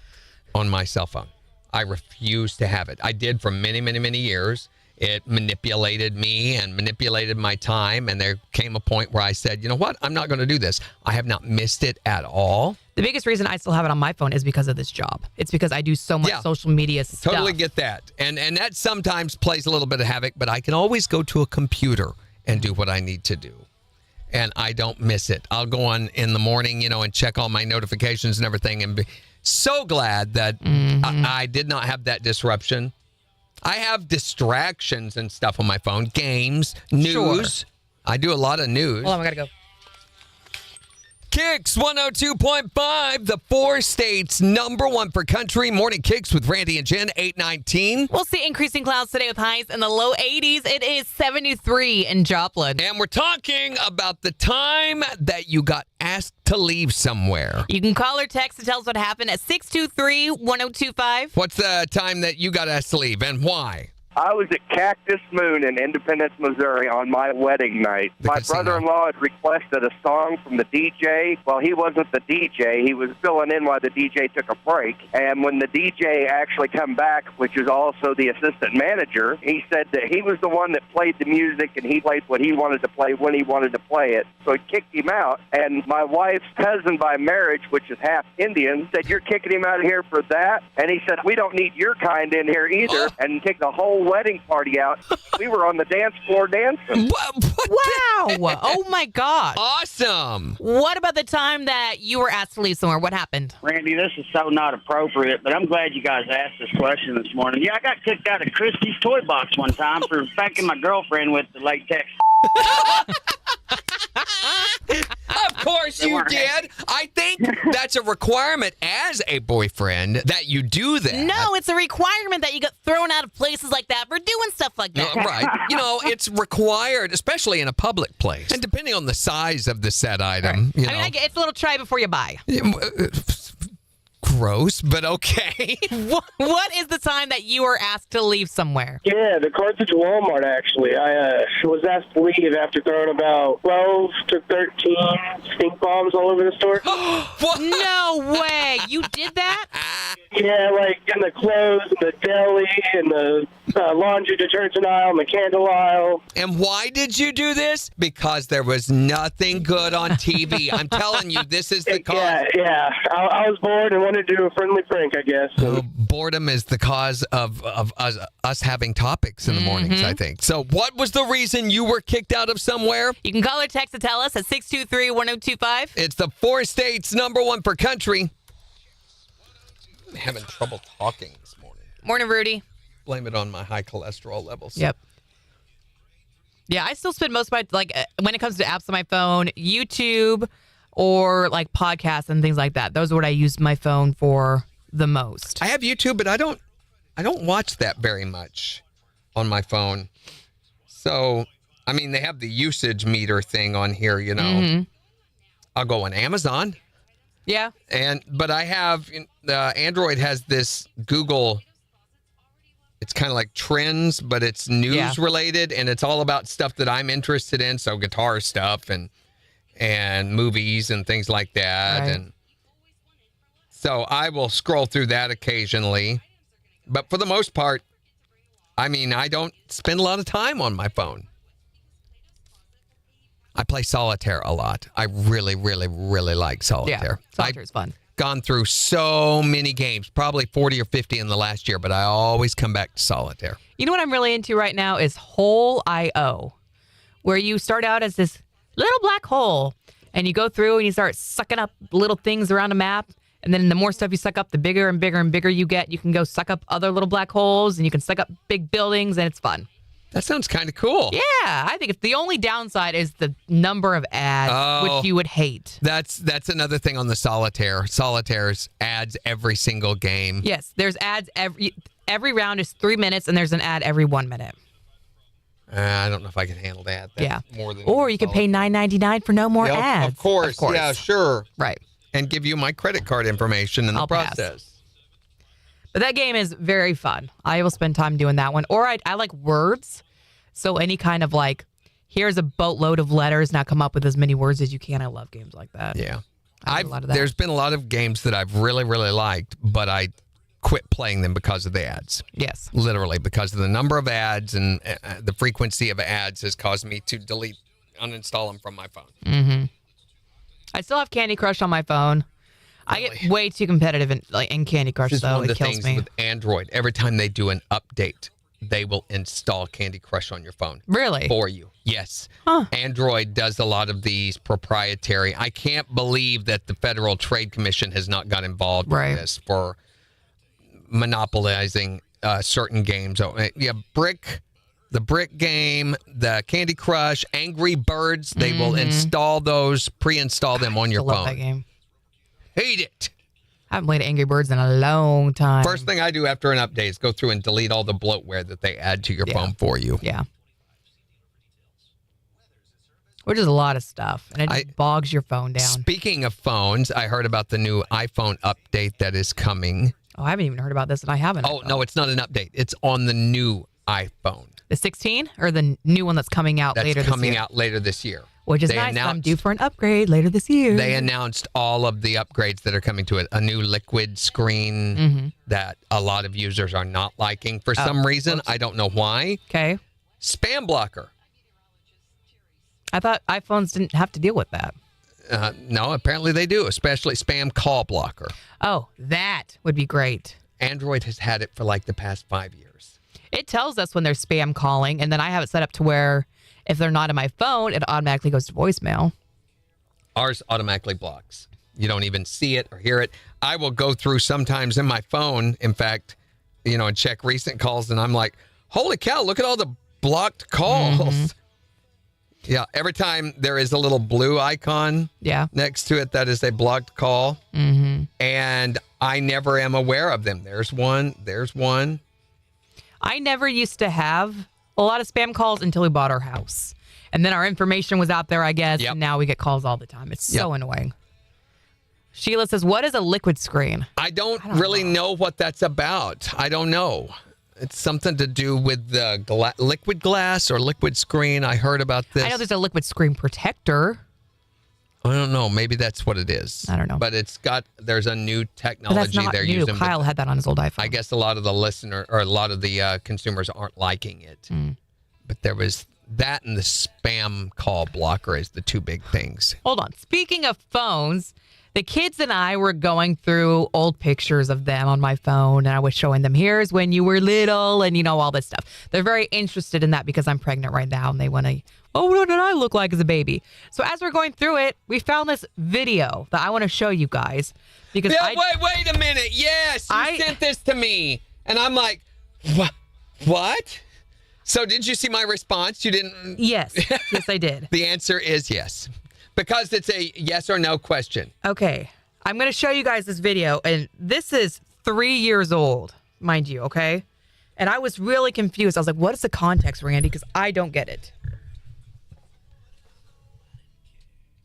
on my cell phone. I refuse to have it. I did for many, many, many years. It manipulated me and manipulated my time. And there came a point where I said, you know what? I'm not going to do this. I have not missed it at all. The biggest reason I still have it on my phone is because of this job. It's because I do so much Yeah. social media stuff. Totally get that. And that sometimes plays a little bit of havoc, but I can always go to a computer and do what I need to do. And I don't miss it. I'll go on in the morning, you know, and check all my notifications and everything and be so glad that I did not have that disruption. I have distractions and stuff on my phone, games, news. Sure. I do a lot of news. Hold on, I gotta go. KIX 102.5, the 4 states #1 for country. Morning KIX with Randy and Jen, 819. We'll see increasing clouds today with highs in the low 80s. It is 73 in Joplin. And we're talking about the time that you got asked to leave somewhere. You can call or text to tell us what happened at 623-1025. What's the time that you got asked to leave and why? I was at Cactus Moon in Independence, Missouri on my wedding night. The My casino. brother-in-law had requested a song from the DJ. Well, he wasn't the DJ. He was filling in while the DJ took a break. And when the DJ actually come back, which is also the assistant manager, he said that he was the one that played the music and he played what he wanted to play when he wanted to play it. So he kicked him out. And my wife's cousin by marriage, which is half Indian, said, "You're kicking him out of here for that?" And he said, "We don't need your kind in here either." And kicked the whole wedding party out. We were on the dance floor dancing. Wow. Oh, my God. Awesome. What about the time that you were asked to leave somewhere? What happened? Randy, this is so not appropriate, but I'm glad you guys asked this question this morning. Yeah, I got kicked out of Christie's Toy Box one time for spanking my girlfriend with the latex. Of course you did. I think that's a requirement as a boyfriend that you do that. No, it's a requirement that you get thrown out of places like that for doing stuff like that. Right. It's required, especially in a public place. And depending on the size of the said item, I mean, I get, it's a little try before you buy. Gross, but okay. What is the time that you were asked to leave somewhere? Yeah, the Carthage Walmart, actually. I was asked to leave after throwing about 12 to 13 stink bombs all over the store. No way. You did that? Yeah, like in the clothes, and the deli, and the laundry detergent aisle, and the candle aisle. And why did you do this? Because there was nothing good on TV. I'm telling you, this is the cause. Yeah. I was bored and wanted to do a friendly prank, I guess. Boredom is the cause of us having topics in the mornings, I think. So what was the reason you were kicked out of somewhere? You can call or text to tell us at 623-1025. It's the 4 states #1 for country. I'm having trouble talking this morning. Morning, Rudy. Blame it on my high cholesterol levels. Yep. Yeah, I still spend most of my, when it comes to apps on my phone, YouTube or podcasts and things like that. Those are what I use my phone for the most. I have YouTube, but I don't watch that very much on my phone. So, I mean, they have the usage meter thing on here, I'll go on Amazon. Yeah. But I have, Android has this Google, it's kind of like trends, but it's news related, and it's all about stuff that I'm interested in. So guitar stuff and movies and things like that. Right. And so I will scroll through that occasionally. But for the most part, I mean, I don't spend a lot of time on my phone. I play solitaire a lot. I really, really, really like solitaire. Yeah, solitaire is fun. Gone through so many games, probably 40 or 50 in the last year, but I always come back to solitaire. You know what I'm really into right now is Hole.io, where you start out as this little black hole, and you go through and you start sucking up little things around a map, and then the more stuff you suck up, the bigger and bigger and bigger you get. You can go suck up other little black holes, and you can suck up big buildings, and it's fun. That sounds kind of cool. Yeah, I think it's the only downside is the number of ads, which you would hate. That's another thing on the solitaire. Solitaire's ads every single game. Yes, there's ads every round is 3 minutes, and there's an ad every 1 minute. I don't know if I can handle that. That's more than or you can pay $9.99 for no more ads. Of course. Yeah, sure. Right. And give you my credit card information in the process. But that game is very fun. I will spend time doing that one. Or I like words. So any kind of here's a boatload of letters, now come up with as many words as you can. I love games like that. Yeah. I do a lot of that. There's been a lot of games that I've really, really liked, but I quit playing them because of the ads. Yes. Literally, because of the number of ads and the frequency of ads has caused me to uninstall them from my phone. Mm-hmm. I still have Candy Crush on my phone. Really? I get way too competitive in Candy Crush, though. It kills me. With Android, every time they do an update, they will install Candy Crush on your phone. Really? For you. Yes. Huh. Android does a lot of these proprietary. I can't believe that the Federal Trade Commission has not got involved in this for monopolizing certain games. The Brick game, the Candy Crush, Angry Birds, they will install those, pre-install them on your phone. I love that game. Hate it. I haven't played Angry Birds in a long time. First thing I do after an update is go through and delete all the bloatware that they add to your phone for you. Yeah. Which is a lot of stuff, and it just bogs your phone down. Speaking of phones, I heard about the new iPhone update that is coming. Oh, I haven't even heard about this, and I haven't. Oh, no, it's not an update. It's on the new iPhone. The 16 or the new one that's coming out That's later coming this year? out later this year. Which is They nice. I'm announced- due for an upgrade later this year. They announced all of the upgrades that are coming to it. A new liquid screen that a lot of users are not liking for some reason. I don't know why. Okay. Spam blocker. I thought iPhones didn't have to deal with that. No, apparently they do, especially spam call blocker. Oh, that would be great. Android has had it for like the past 5 years. It tells us when they're spam calling, and then I have it set up to where if they're not on my phone, it automatically goes to voicemail. Ours automatically blocks. You don't even see it or hear it. I will go through sometimes in my phone, in fact, and check recent calls, and I'm like, holy cow, look at all the blocked calls. Yeah, every time there is a little blue icon next to it, that is a blocked call. And I never am aware of them. There's one. I never used to have a lot of spam calls until we bought our house. And then our information was out there, I guess, and now we get calls all the time. It's so annoying. Sheila says, what is a liquid screen? I don't really know what that's about. I don't know. It's something to do with the liquid glass or liquid screen. I heard about this. I know there's a liquid screen protector. I don't know. Maybe that's what it is. I don't know. But there's a new But technology that's not they're new. using. Kyle had that on his old iPhone. I guess a lot of the consumers aren't liking it. But there was that, and the spam call blocker is the two big things. Hold on. Speaking of phones, the kids and I were going through old pictures of them on my phone, and I was showing them, here's when you were little, and all this stuff. They're very interested in that because I'm pregnant right now, and they want to, what did I look like as a baby? So as we're going through it, we found this video that I want to show you guys. Because wait a minute. Yes, you sent this to me. And I'm like, what? So did you see my response? You didn't? Yes. Yes, I did. The answer is yes. Because it's a yes or no question. Okay. I'm going to show you guys this video, and this is 3 years old, mind you, okay? And I was really confused. I was like, what is the context, Randy? Because I don't get it.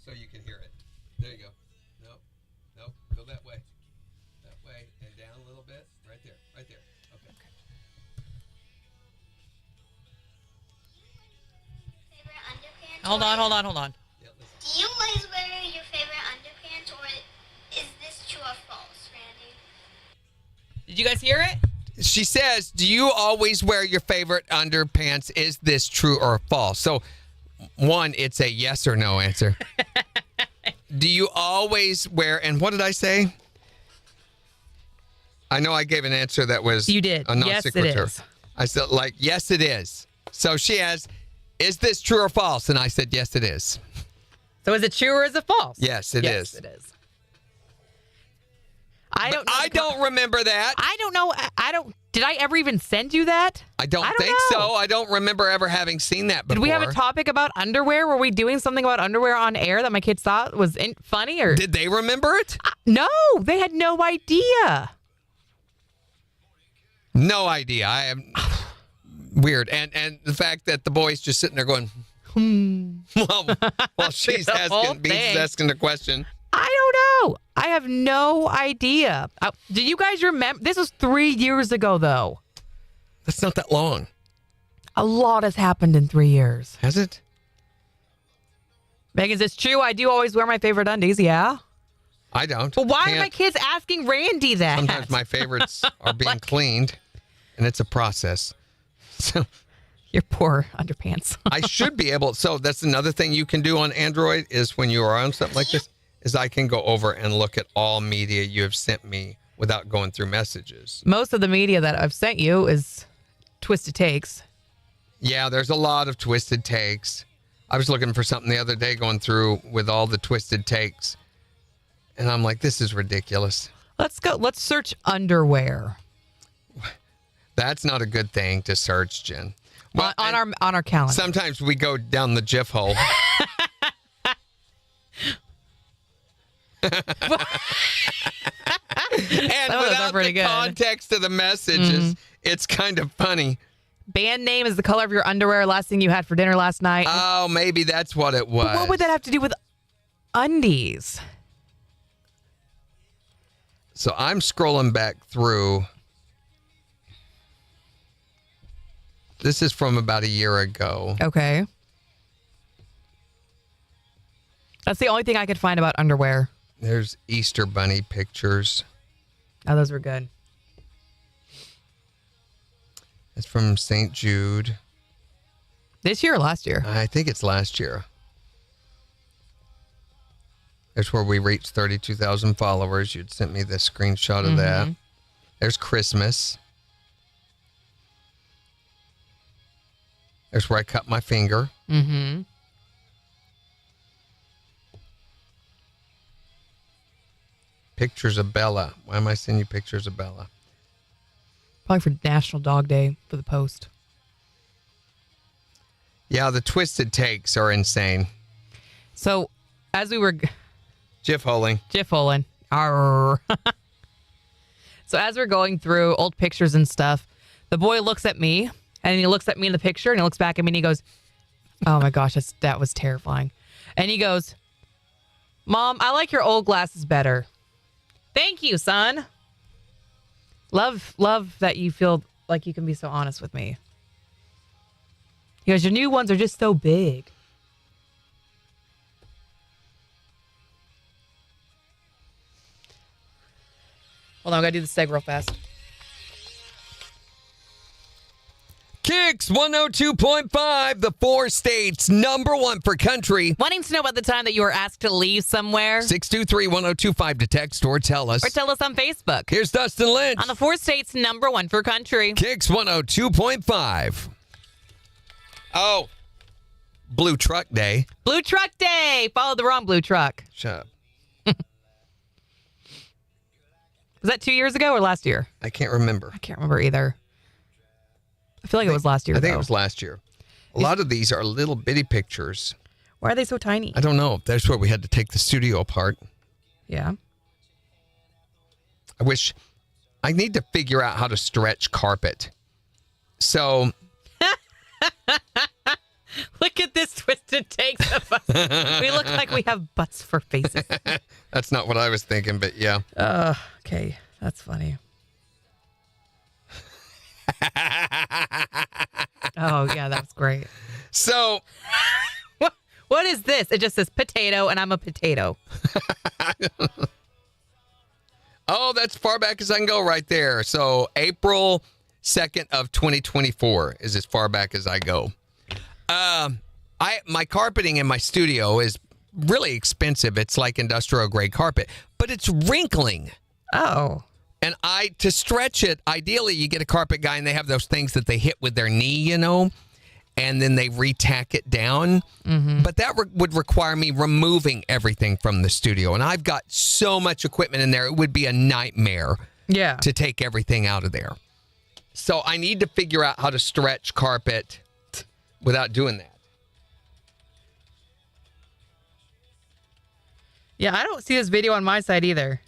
So you can hear it. There you go. Nope. Go that way. That way and down a little bit. Right there. Okay. Hold on. Do you always wear your favorite underpants, or is this true or false, Randy? Did you guys hear it? She says, do you always wear your favorite underpants? Is this true or false? So, one, it's a yes or no answer. Do you always wear, and what did I say? I know I gave an answer that was You did. a non Yes, it sequitur. is. I said, yes, it is. So she has, is this true or false? And I said, yes, it is. So is it true or is it false? Yes, it is. Yes, it is. I don't know. I don't remember that. I don't know. Did I ever even send you that? I don't think know. so. I don't remember ever having seen that before. Did we have a topic about underwear? Were we doing something about underwear on air that my kids thought was funny? Or Did they remember it? No, they had no idea. No idea. I am weird. And the fact that the boy's just sitting there going, well, she's asking the question. I don't know. I have no idea. Do you guys remember? This was 3 years ago, though. That's not that long. A lot has happened in 3 years. Has it? Megan, is this true? I do always wear my favorite undies, yeah? I don't. Well, why are my kids asking Randy that? Sometimes my favorites are being cleaned, and it's a process. So your poor underpants. I should be able. So that's another thing you can do on Android is when you are on something like this, is I can go over and look at all media you have sent me without going through messages. Most of the media that I've sent you is Twisted Takes. Yeah, there's a lot of Twisted Takes. I was looking for something the other day going through with all the Twisted Takes. And I'm like, this is ridiculous. Let's go. Let's search underwear. That's not a good thing to search, Jen. Well, on our calendar. Sometimes we go down the GIF hole. And without the context of the messages, it's kind of funny. Band name is the color of your underwear. Last thing you had for dinner last night. Oh, maybe that's what it was. But what would that have to do with undies? So I'm scrolling back through. This is from about a year ago. Okay. That's the only thing I could find about underwear. There's Easter Bunny pictures. Oh, those were good. It's from St. Jude. This year or last year? I think it's last year. There's where we reached 32,000 followers. You'd sent me the screenshot of that. There's Christmas. There's where I cut my finger. Mm-hmm. Pictures of Bella. Why am I sending you pictures of Bella? Probably for National Dog Day for the post. Yeah, the twisted takes are insane. So, as we were... Jiff Holing. Jiff Holing. Arr. So, as we're going through old pictures and stuff, the boy looks at me, and he looks at me in the picture, and he looks back at me, and he goes, oh my gosh, that was terrifying. And he goes, Mom, I like your old glasses better. Thank you, son. Love that you feel like you can be so honest with me. He goes, your new ones are just so big. Hold on, I gotta do the seg real fast. KIX 102.5, the 4 states, #1 for country. Wanting to know about the time that you were asked to leave somewhere? 623-1025 to text or tell us. Or tell us on Facebook. Here's Dustin Lynch. On the 4 states, #1 for country. KIX 102.5. Oh, Blue Truck Day. Blue Truck Day. Followed the wrong blue truck. Shut up. Was that 2 years ago or last year? I can't remember. I can't remember either. I feel like it was last year. I think it was last year. A lot of these are little bitty pictures. Why are they so tiny? I don't know. That's where we had to take the studio apart. Yeah. I need to figure out how to stretch carpet. So. Look at this twisted takes of us. We look like we have butts for faces. That's not what I was thinking, but yeah. Okay. That's funny. Oh, yeah, that's great. So. What is this? It just says potato, and I'm a potato. Oh, that's far back as I can go right there. So April 2nd of 2024 is as far back as I go. My carpeting in my studio is really expensive. It's like industrial grade carpet, but it's wrinkling. Oh. And to stretch it, ideally you get a carpet guy and they have those things that they hit with their knee, and then they retack it down. Mm-hmm. But that would require me removing everything from the studio. And I've got so much equipment in there, it would be a nightmare to take everything out of there. So I need to figure out how to stretch carpet without doing that. Yeah, I don't see this video on my side either.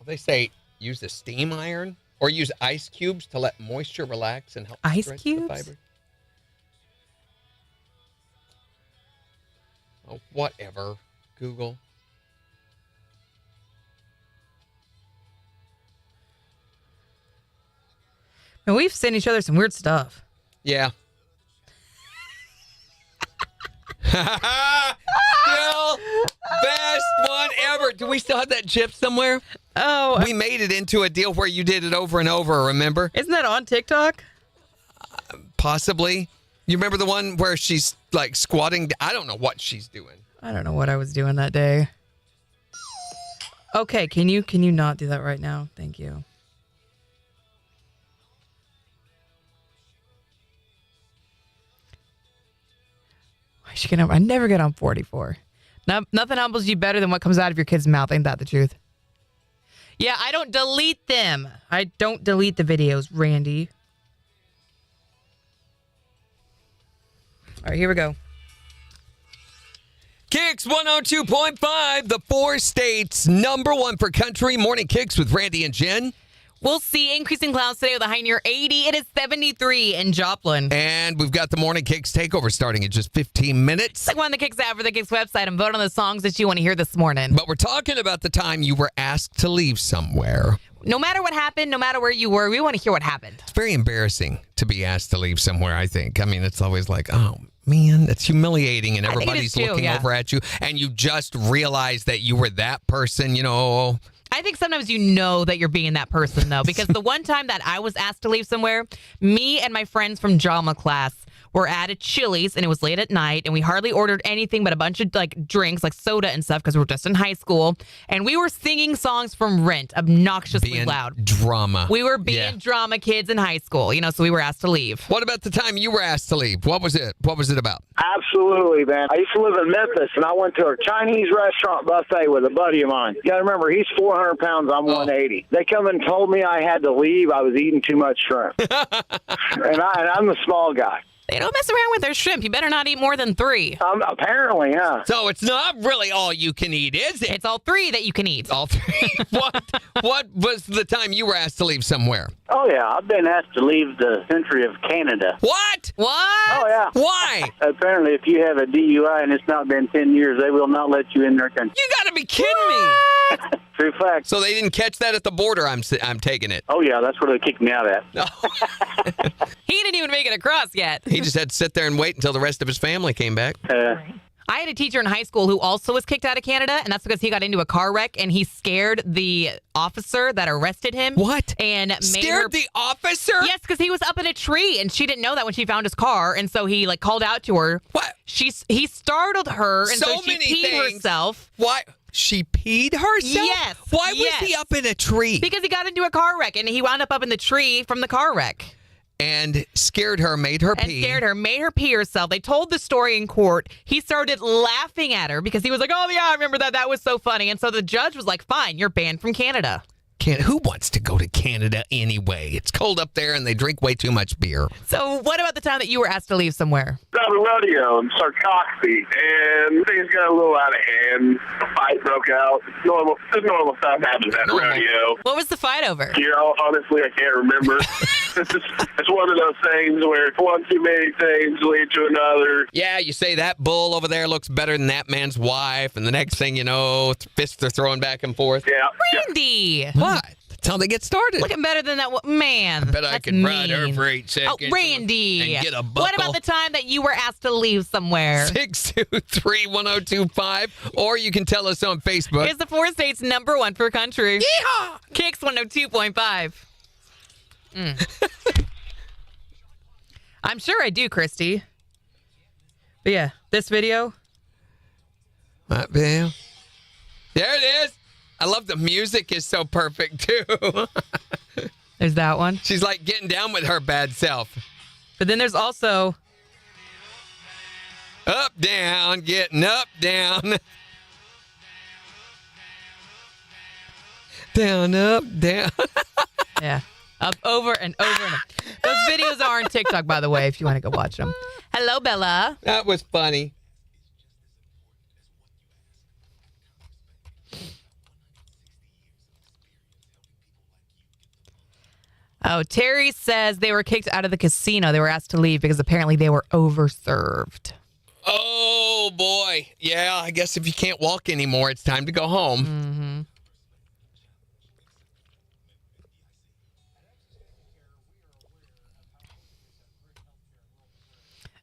They say use a steam iron or use ice cubes to let moisture relax and help stretch the fiber. Oh, whatever, Google. And we've sent each other some weird stuff. Yeah. Still best one ever. Do we still have that GIF somewhere? Oh. We made it into a deal where you did it over and over, remember? Isn't that on TikTok? Possibly. You remember the one where she's like squatting? I don't know what she's doing. I don't know what I was doing that day. Okay, can you not do that right now? Thank you. I never get on 44. Nothing humbles you better than what comes out of your kid's mouth. Ain't that the truth? Yeah, I don't delete them. I don't delete the videos, Randy. All right, here we go. KIX 102.5, the 4 states, #1 for country. Morning KIX with Randy and Jen. We'll see increasing clouds today with a high near 80. It is 73 in Joplin. And we've got the Morning Kicks Takeover starting in just 15 minutes. Click on the Kicks app or the Kicks website and vote on the songs that you want to hear this morning. But we're talking about the time you were asked to leave somewhere. No matter what happened, no matter where you were, we want to hear what happened. It's very embarrassing to be asked to leave somewhere, I think. I mean, it's always like, oh, man, it's humiliating, and everybody's looking over at you, and you just realize that you were that person, you know. I think sometimes you know that you're being that person, though, because the one time that I was asked to leave somewhere, me and my friends from drama class were at a Chili's, and it was late at night, and we hardly ordered anything but a bunch of drinks, like soda and stuff, because we were just in high school, and we were singing songs from Rent, obnoxiously being loud. Drama. We were being drama kids in high school, so we were asked to leave. What about the time you were asked to leave? What was it? What was it about? Absolutely, man. I used to live in Memphis, and I went to a Chinese restaurant buffet with a buddy of mine. You got to remember, he's 400 pounds, I'm 180. They come and told me I had to leave. I was eating too much shrimp. and I'm the small guy. They don't mess around with their shrimp. You better not eat more than 3. Apparently, yeah. So it's not really all you can eat, is it? It's all 3 that you can eat. All 3. What was the time you were asked to leave somewhere? Oh, yeah. I've been asked to leave the country of Canada. What? What? Oh, yeah. Why? Apparently, if you have a DUI and it's not been 10 years, they will not let you in their country. You got to be kidding me. True fact. So they didn't catch that at the border, I'm taking it. Oh, yeah. That's where they kicked me out at. He didn't even make it across yet. He just had to sit there and wait until the rest of his family came back. I had a teacher in high school who also was kicked out of Canada, and that's because he got into a car wreck and he scared the officer that arrested him. What? And Scared the officer? Yes, because he was up in a tree and she didn't know that when she found his car, and so he called out to her. What? He startled her, and so she peed herself. Why? She peed herself? Yes. Why was he up in a tree? Because he got into a car wreck and he wound up in the tree from the car wreck. And scared her, made her pee. And scared her, made her pee herself. They told the story in court. He started laughing at her because he was like, oh, yeah, I remember that. That was so funny. And so the judge was like, fine, you're banned from Canada. Who wants to go to Canada anyway? It's cold up there and they drink way too much beer. So what about the time that you were asked to leave somewhere? At a rodeo in Sarcoxy, and things got a little out of hand. A fight broke out. Normal stuff happens at a rodeo. What was the fight over? Honestly, I can't remember. It's one of those things where one too many things lead to another. Yeah, you say that bull over there looks better than that man's wife, and the next thing you know, fists are throwing back and forth. Yeah. Randy! What? That's how they get started. Looking better than that. Man, I bet I could ride her for 8 seconds. Oh, Randy. And get a buckle. What about the time that you were asked to leave somewhere? 623-1025. Or you can tell us on Facebook. It's the 4 states #1 for country. Yeehaw! KIX 102.5. I'm sure I do, Christy. But yeah, this video. There it is. I love the music is so perfect, too. There's that one. She's like getting down with her bad self. But then there's also... Up, down, getting up, down. Down, up, down. Yeah. Up, over, and over. And over. Those videos are on TikTok, by the way, if you want to go watch them. Hello, Bella. That was funny. Oh, Terry says they were kicked out of the casino. They were asked to leave because apparently they were overserved. Oh, boy. Yeah, I guess if you can't walk anymore, it's time to go home. Mm-hmm.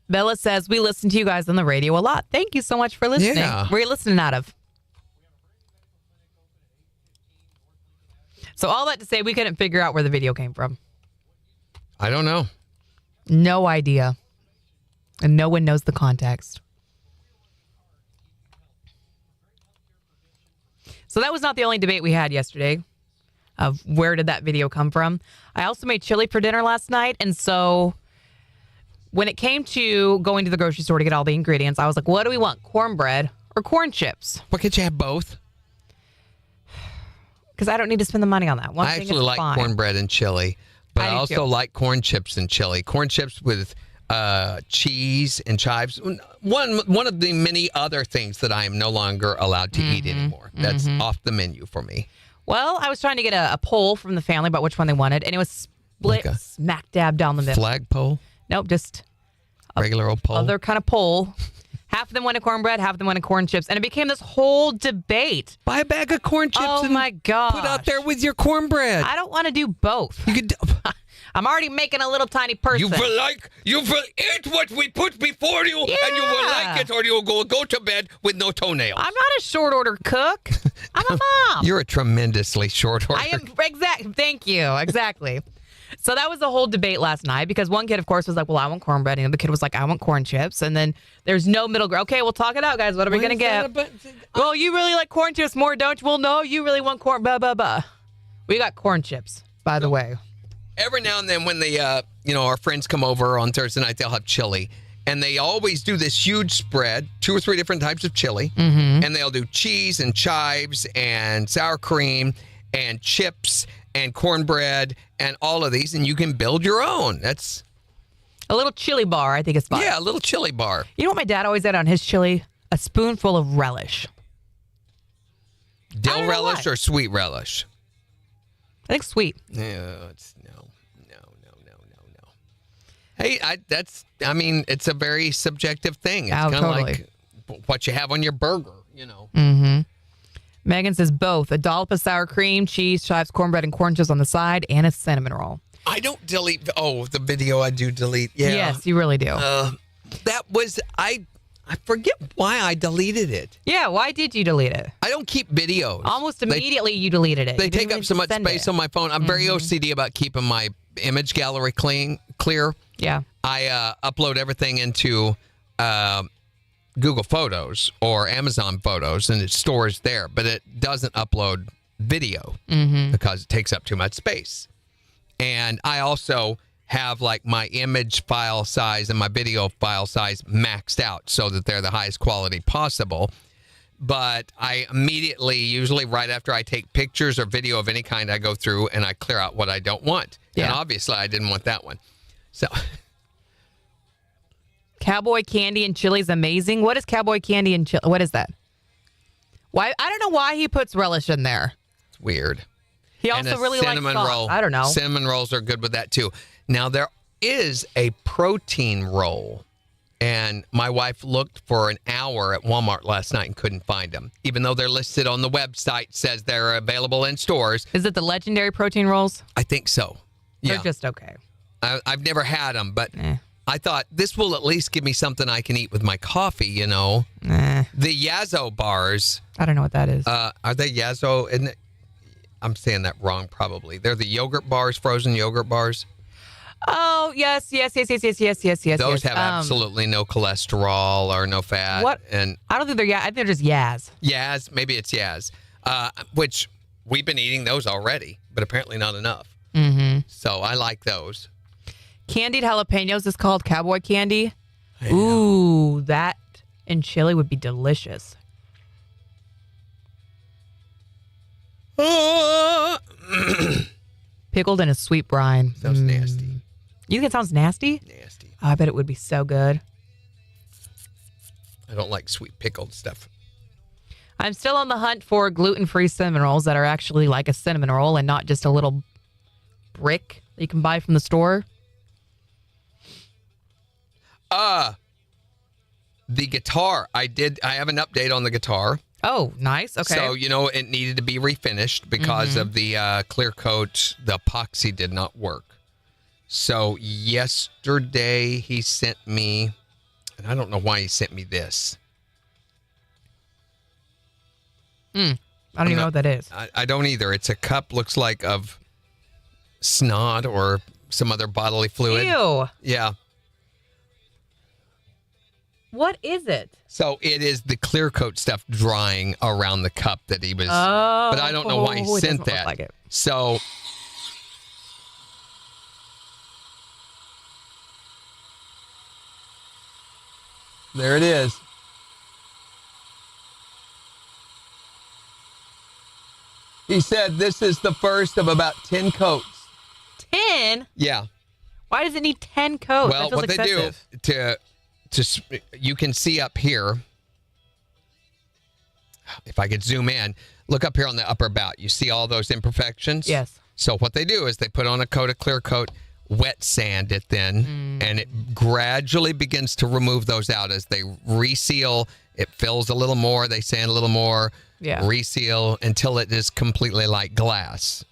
Bella says, we listen to you guys on the radio a lot. Thank you so much for listening. Yeah. Where are you listening out of? So all that to say, we couldn't figure out where the video came from. I don't know. No idea. And no one knows the context. So that was not the only debate we had yesterday of where did that video come from. I also made chili for dinner last night. And so when it came to going to the grocery store to get all the ingredients, I was like, what do we want? Cornbread or corn chips? Why can't you have both? Because I don't need to spend the money on that. I actually like cornbread and chili, but I also like corn chips and chili. Corn chips with cheese and chives. One of the many other things that I am no longer allowed to eat anymore. That's off the menu for me. Well, I was trying to get a poll from the family about which one they wanted, and it was split Like a smack dab down the middle. Flagpole? Nope, just Regular old pole? other kind of poll. Half of them wanted cornbread, half of them wanted corn chips, and it became this whole debate. Buy a bag of corn chips Oh and my god! put out there with your cornbread. I don't want to do both. You could. I'm already making a little tiny person. You will eat what we put before you, and you will like it, or you'll go to bed with no toenails. I'm not a short order cook. I'm a mom. You're a tremendously short order. I am Thank you. Exactly. So that was the whole debate last night because one kid, of course, was like, well, I want cornbread. And the other kid was like, I want corn chips. And then there's no middle ground. Okay, we'll talk it out, guys. What are we going to get? Well, you really like corn chips more, don't you? Well, no, you really want corn. Blah, blah, blah. We got corn chips, by the way. Every now and then when our friends come over on Thursday night, they'll have chili. And they always do this huge spread, 2 or 3 different types of chili. Mm-hmm. And they'll do cheese and chives and sour cream and chips and cornbread and all of these, and you can build your own. That's a little chili bar, I think it's fun. Yeah, a little chili bar. You know what my dad always had on his chili? A spoonful of relish. Dill relish or sweet relish? I think sweet. Yeah, it's no. Hey, it's a very subjective thing. It's kind of like what you have on your burger, you know. Mm-hmm. Megan says both. A dollop of sour cream, cheese, chives, cornbread, and corn chips on the side, and a cinnamon roll. I don't delete. Oh, the video I do delete. Yeah. Yes, you really do. That was, I forget why I deleted it. Yeah, why did you delete it? I don't keep videos. Almost immediately you deleted it. They take up so much space on my phone. I'm very OCD about keeping my image gallery clear. Yeah. I upload everything into Google Photos or Amazon Photos, and it stores there, but it doesn't upload video because it takes up too much space. And I also have like my image file size and my video file size maxed out so that they're the highest quality possible. But I immediately, usually right after I take pictures or video of any kind, I go through and I clear out what I don't want. Yeah. And obviously I didn't want that one. So Cowboy candy and chili is amazing. What is cowboy candy and chili? What is that? Why? I don't know why he puts relish in there. It's weird. He also really likes cinnamon salt. roll. I don't know. Cinnamon rolls are good with that too. Now there is a protein roll, and my wife looked for an hour at Walmart last night and couldn't find them, even though they're listed on the website. Says they're available in stores. Is it the legendary protein rolls? I think so. They're Yeah. just okay. I've never had them, but I thought this will at least give me something I can eat with my coffee, you know. The Yazoo bars. I don't know what that is. Are they Yazoo? Isn't it? I'm saying that wrong, probably. They're the yogurt bars, frozen yogurt bars. Oh, yes. Those have absolutely no cholesterol or no fat. What? And I don't think they're I think they're just Yaz. Yaz, maybe it's Yaz, which we've been eating those already, but apparently not enough. Mm-hmm. So I like those. Candied jalapenos is called cowboy candy. Ooh, that and chili would be delicious. Pickled in a sweet brine. Sounds nasty. You think it sounds nasty? Nasty. Oh, I bet it would be so good. I don't like sweet pickled stuff. I'm still on the hunt for gluten-free cinnamon rolls that are actually like a cinnamon roll and not just a little brick that you can buy from the store. The guitar. I have an update on the guitar. Oh, nice. Okay. So, it needed to be refinished because of the clear coat. The epoxy did not work. So yesterday he sent me, and I don't know why he sent me this. I don't even know what that is. I don't either. It's a cup, looks like of snot or some other bodily fluid. Ew. Yeah. What is it? So it is the clear coat stuff drying around the cup that he was. Oh. But I don't know why he it sent doesn't that. Look like it. So. There it is. He said this is the first of about 10 coats. 10? Yeah. Why does it need 10 coats? Well, that feels what excessive. they do you can see up here. if I could zoom in, look up here on the upper bout. You see all those imperfections? Yes. So what they do is they put on a coat of clear coat, wet sand it then, and it gradually begins to remove those out as they reseal. It fills a little more. They sand a little more. Yeah. Reseal until it is completely like glass.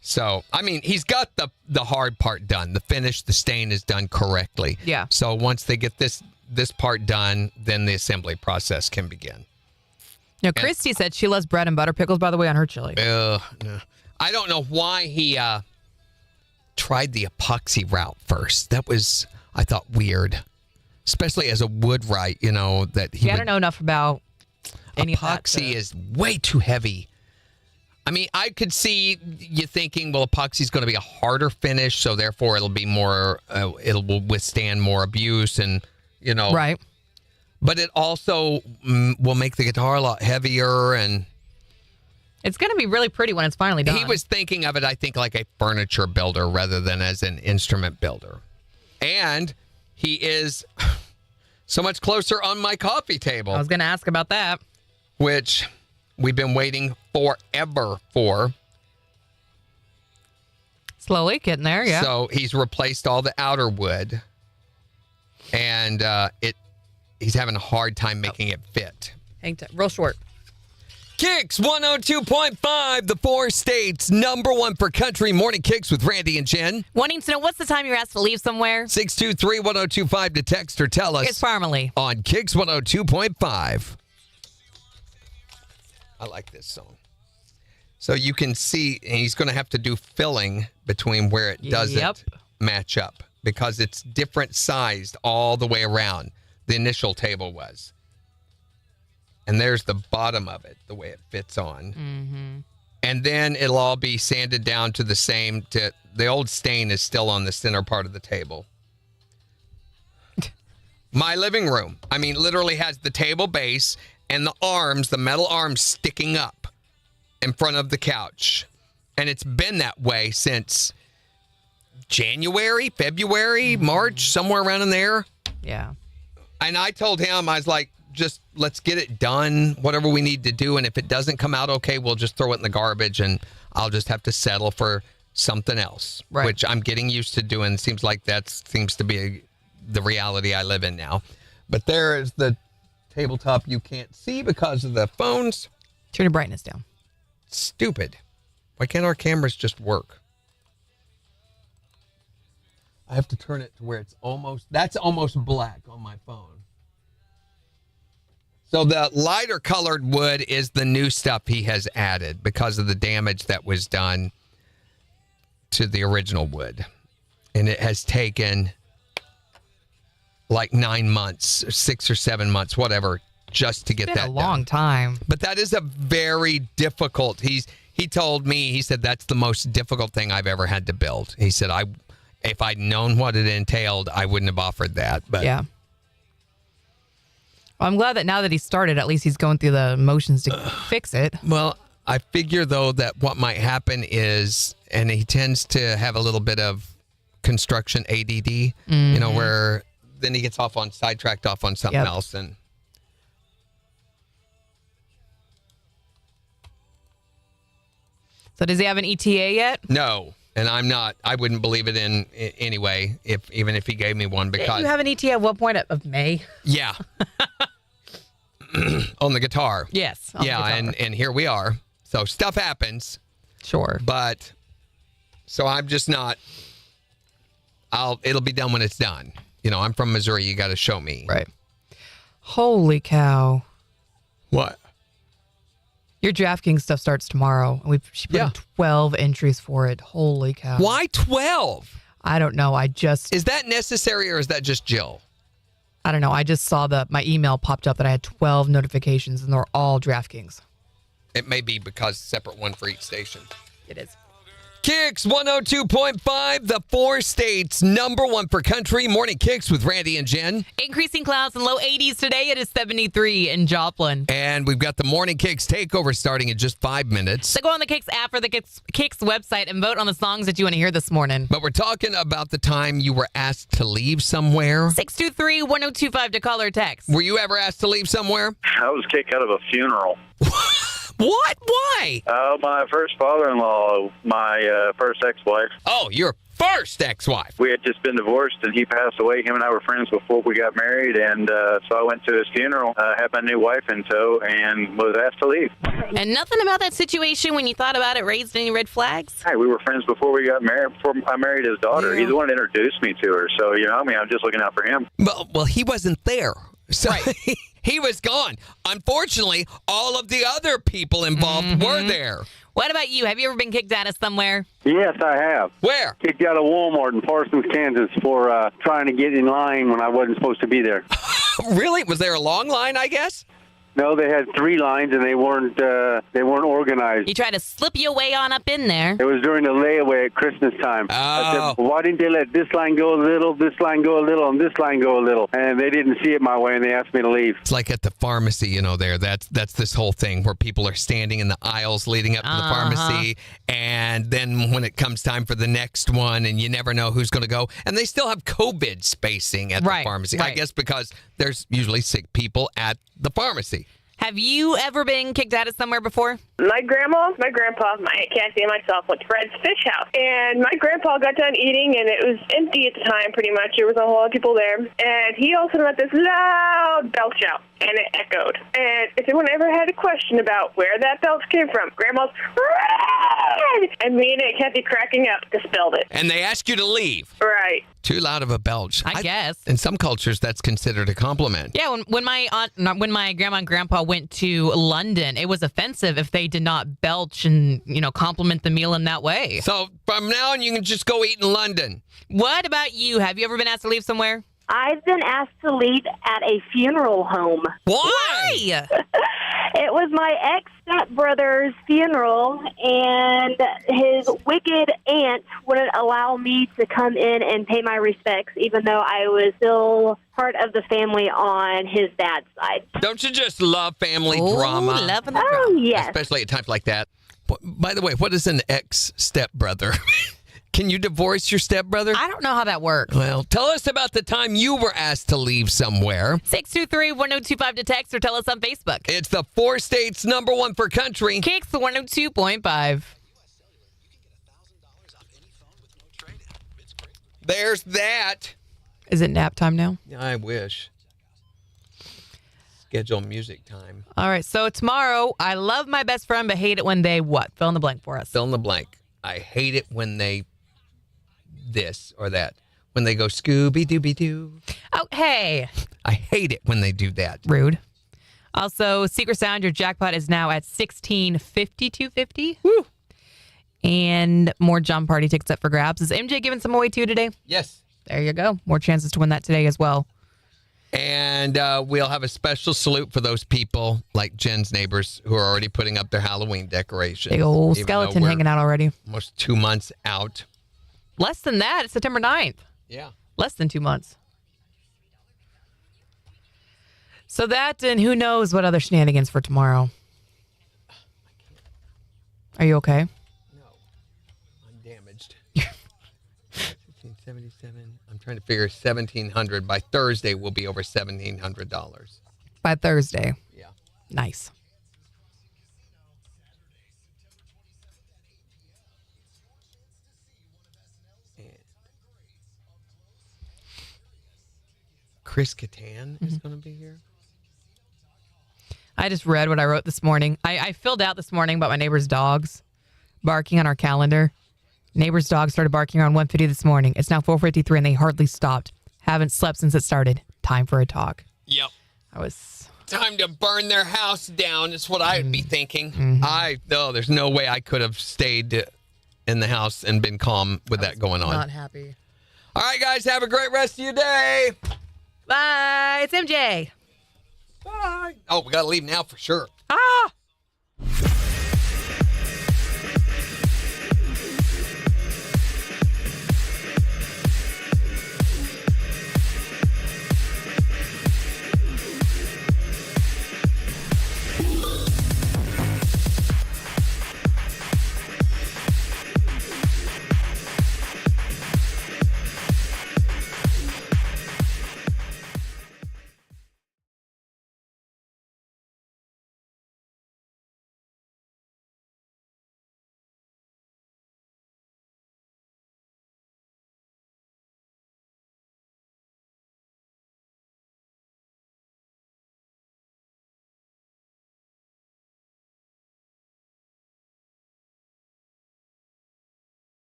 So, I mean, he's got the hard part done. The finish, the stain is done correctly. Yeah. So once they get this part done, then the assembly process can begin. Now, Christy said she loves bread and butter pickles, by the way, on her chili. No. I don't know why he tried the epoxy route first. That was, I thought, weird. Especially as a woodwright, that he I don't know enough about any epoxy of that. is way too heavy. I mean, I could see you thinking, well, epoxy is going to be a harder finish, so therefore it'll be more, it'll withstand more abuse and, Right. But it also will make the guitar a lot heavier, and it's going to be really pretty when it's finally done. he was thinking of it, I think, like a furniture builder rather than as an instrument builder. And he is so much closer on my coffee table. I was going to ask about that. Which we've been waiting forever for. Slowly getting there, yeah. So he's replaced all the outer wood, and he's having a hard time making it fit. Hang tight. Real short. KIX 102.5, the 4 states, #1 for country morning KIX with Randy and Jen. Wanting to know what's the time you're asked to leave somewhere? 623-1025 to text or tell us. It's Farmally. On KIX 102.5. I like this song. So you can see he's going to have to do filling between where it doesn't match up because it's different sized all the way around. The initial table was. And there's the bottom of it, the way it fits on. Mm-hmm. And then it'll all be sanded down to the same. The old stain is still on the center part of the table. My living room, I mean, literally has the table base and the metal arms sticking up in front of the couch. And it's been that way since January, February, March, somewhere around in there. Yeah. And I told him, I was like, just let's get it done, whatever we need to do. And if it doesn't come out okay, we'll just throw it in the garbage and I'll just have to settle for something else, which I'm getting used to doing. Seems like that seems to be the reality I live in now. But there is the tabletop you can't see because of the phones. Turn your brightness down. Stupid. Why can't our cameras just work? I have to turn it to where that's almost black on my phone. So the lighter colored wood is the new stuff he has added because of the damage that was done to the original wood. And it has taken like 9 months, 6 or 7 months, whatever, just to get that done. A long time. But that is a very difficult. He told me, he said, that's the most difficult thing I've ever had to build. He said, if I'd known what it entailed, I wouldn't have offered that. But yeah. Well, I'm glad that now that he started, at least he's going through the motions to fix it. Well, I figure, though, that what might happen is, and he tends to have a little bit of construction ADD, where then he gets sidetracked off on something else. And so does he have an ETA yet? no. And I wouldn't believe it in anyway, even if he gave me one, because you have an ETA at what point of May? Yeah. On the guitar. Yes. Yeah, and here we are. So stuff happens. Sure. But so I'm just not it'll be done when it's done. I'm from Missouri, you got to show me. Right. Holy cow. What? Your DraftKings stuff starts tomorrow. She put in 12 entries for it. Holy cow. Why 12? I don't know. Is that necessary or is that just Jill? I don't know. I just saw my email popped up that I had 12 notifications and they're all DraftKings. It may be because separate one for each station. It is. KIX 102.5, the 4 states number 1 for country. Morning KIX with Randy and Jen. Increasing clouds and low 80s today. It is 73 in Joplin. And we've got the Morning KIX takeover starting in just 5 minutes. So go on the KIX app or the KIX website and vote on the songs that you want to hear this morning. But we're talking about the time you were asked to leave somewhere. 623-1025 to call or text. Were you ever asked to leave somewhere? I was kicked out of a funeral. What? Why? My first father-in-law, my first ex-wife. Oh, your first ex-wife. We had just been divorced, and he passed away. Him and I were friends before we got married, and so I went to his funeral, had my new wife in tow, and was asked to leave. And nothing about that situation when you thought about it raised any red flags? Hey, we were friends before we got married, before I married his daughter. Yeah. He's the one that introduced me to her, so, I'm just looking out for him. Well, he wasn't there. So he was gone. Unfortunately, all of the other people involved were there. What about you? Have you ever been kicked out of somewhere? Yes, I have. Where? Kicked out of Walmart in Parsons, Kansas for trying to get in line when I wasn't supposed to be there. Really? Was there a long line, I guess? No, they had 3 lines and they weren't organized. You tried to slip your way on up in there. It was during the layaway at Christmas time. I said, why didn't they let this line go a little, this line go a little, and this line go a little? And they didn't see it my way, and they asked me to leave. It's like at the pharmacy, there. That's this whole thing where people are standing in the aisles leading up to the pharmacy, and then when it comes time for the next one, and you never know who's going to go, and they still have COVID spacing at the pharmacy. I guess because there's usually sick people at the pharmacy. Have you ever been kicked out of somewhere before? My grandma, my grandpa, my Aunt Cassie, and myself went to Fred's Fish House. And my grandpa got done eating, and it was empty at the time, pretty much. There was a whole lot of people there. And he also let this loud belch out, and it echoed. And if anyone ever had a question about where that belch came from, Grandma's, and me and Aunt Cassie cracking up dispelled it. And they ask you to leave. Right. Too loud of a belch. I guess. In some cultures, that's considered a compliment. Yeah, when my grandma and grandpa went to London, it was offensive if they did not belch and, compliment the meal in that way. So from now on, you can just go eat in London. What about you? Have you ever been asked to leave somewhere? I've been asked to leave at a funeral home. Why? It was my ex-stepbrother's funeral, and his wicked aunt wouldn't allow me to come in and pay my respects, even though I was still part of the family on his dad's side. Don't you just love family drama? Loving the drama. Yes. Especially at times like that. By the way, what is an ex-stepbrother? Can you divorce your stepbrother? I don't know how that works. Well, tell us about the time you were asked to leave somewhere. 623-1025 to text or tell us on Facebook. It's the 4 states number 1 for country. KIX 102.5. There's that. Is it nap time now? I wish. Schedule music time. All right, so tomorrow, I love my best friend, but hate it when they what? Fill in the blank for us. Fill in the blank. I hate it when they this or that. When they go Scooby-Dooby-Doo. Oh, hey. I hate it when they do that. Rude. Also, Secret Sound, your jackpot is now at $16.5250. Woo. And more John Party tickets up for grabs. Is MJ giving some away too today? Yes. There you go. More chances to win that today as well. And we'll have a special salute for those people like Jen's neighbors who are already putting up their Halloween decorations. Big old even skeleton though we're hanging out already. Almost 2 months out. Less than that. It's September 9th. Yeah. Less than 2 months. So that, and who knows what other shenanigans for tomorrow. Are you okay? No. I'm damaged. 1577. I'm trying to figure 1,700. By Thursday, we'll be over $1,700. By Thursday. Yeah. Nice. Chris Kattan is going to be here. I just read what I wrote this morning. I filled out this morning about my neighbor's dogs barking on our calendar. Neighbor's dog started barking around 1:50 this morning. It's now 4:53 and they hardly stopped. Haven't slept since it started. Time for a talk. Yep. I was... Time to burn their house down is what I'd be thinking. There's no way I could have stayed in the house and been calm with that going on. Not happy. All right, guys, have a great rest of your day. Bye. It's MJ. Bye. Oh, we got to leave now for sure. Ah!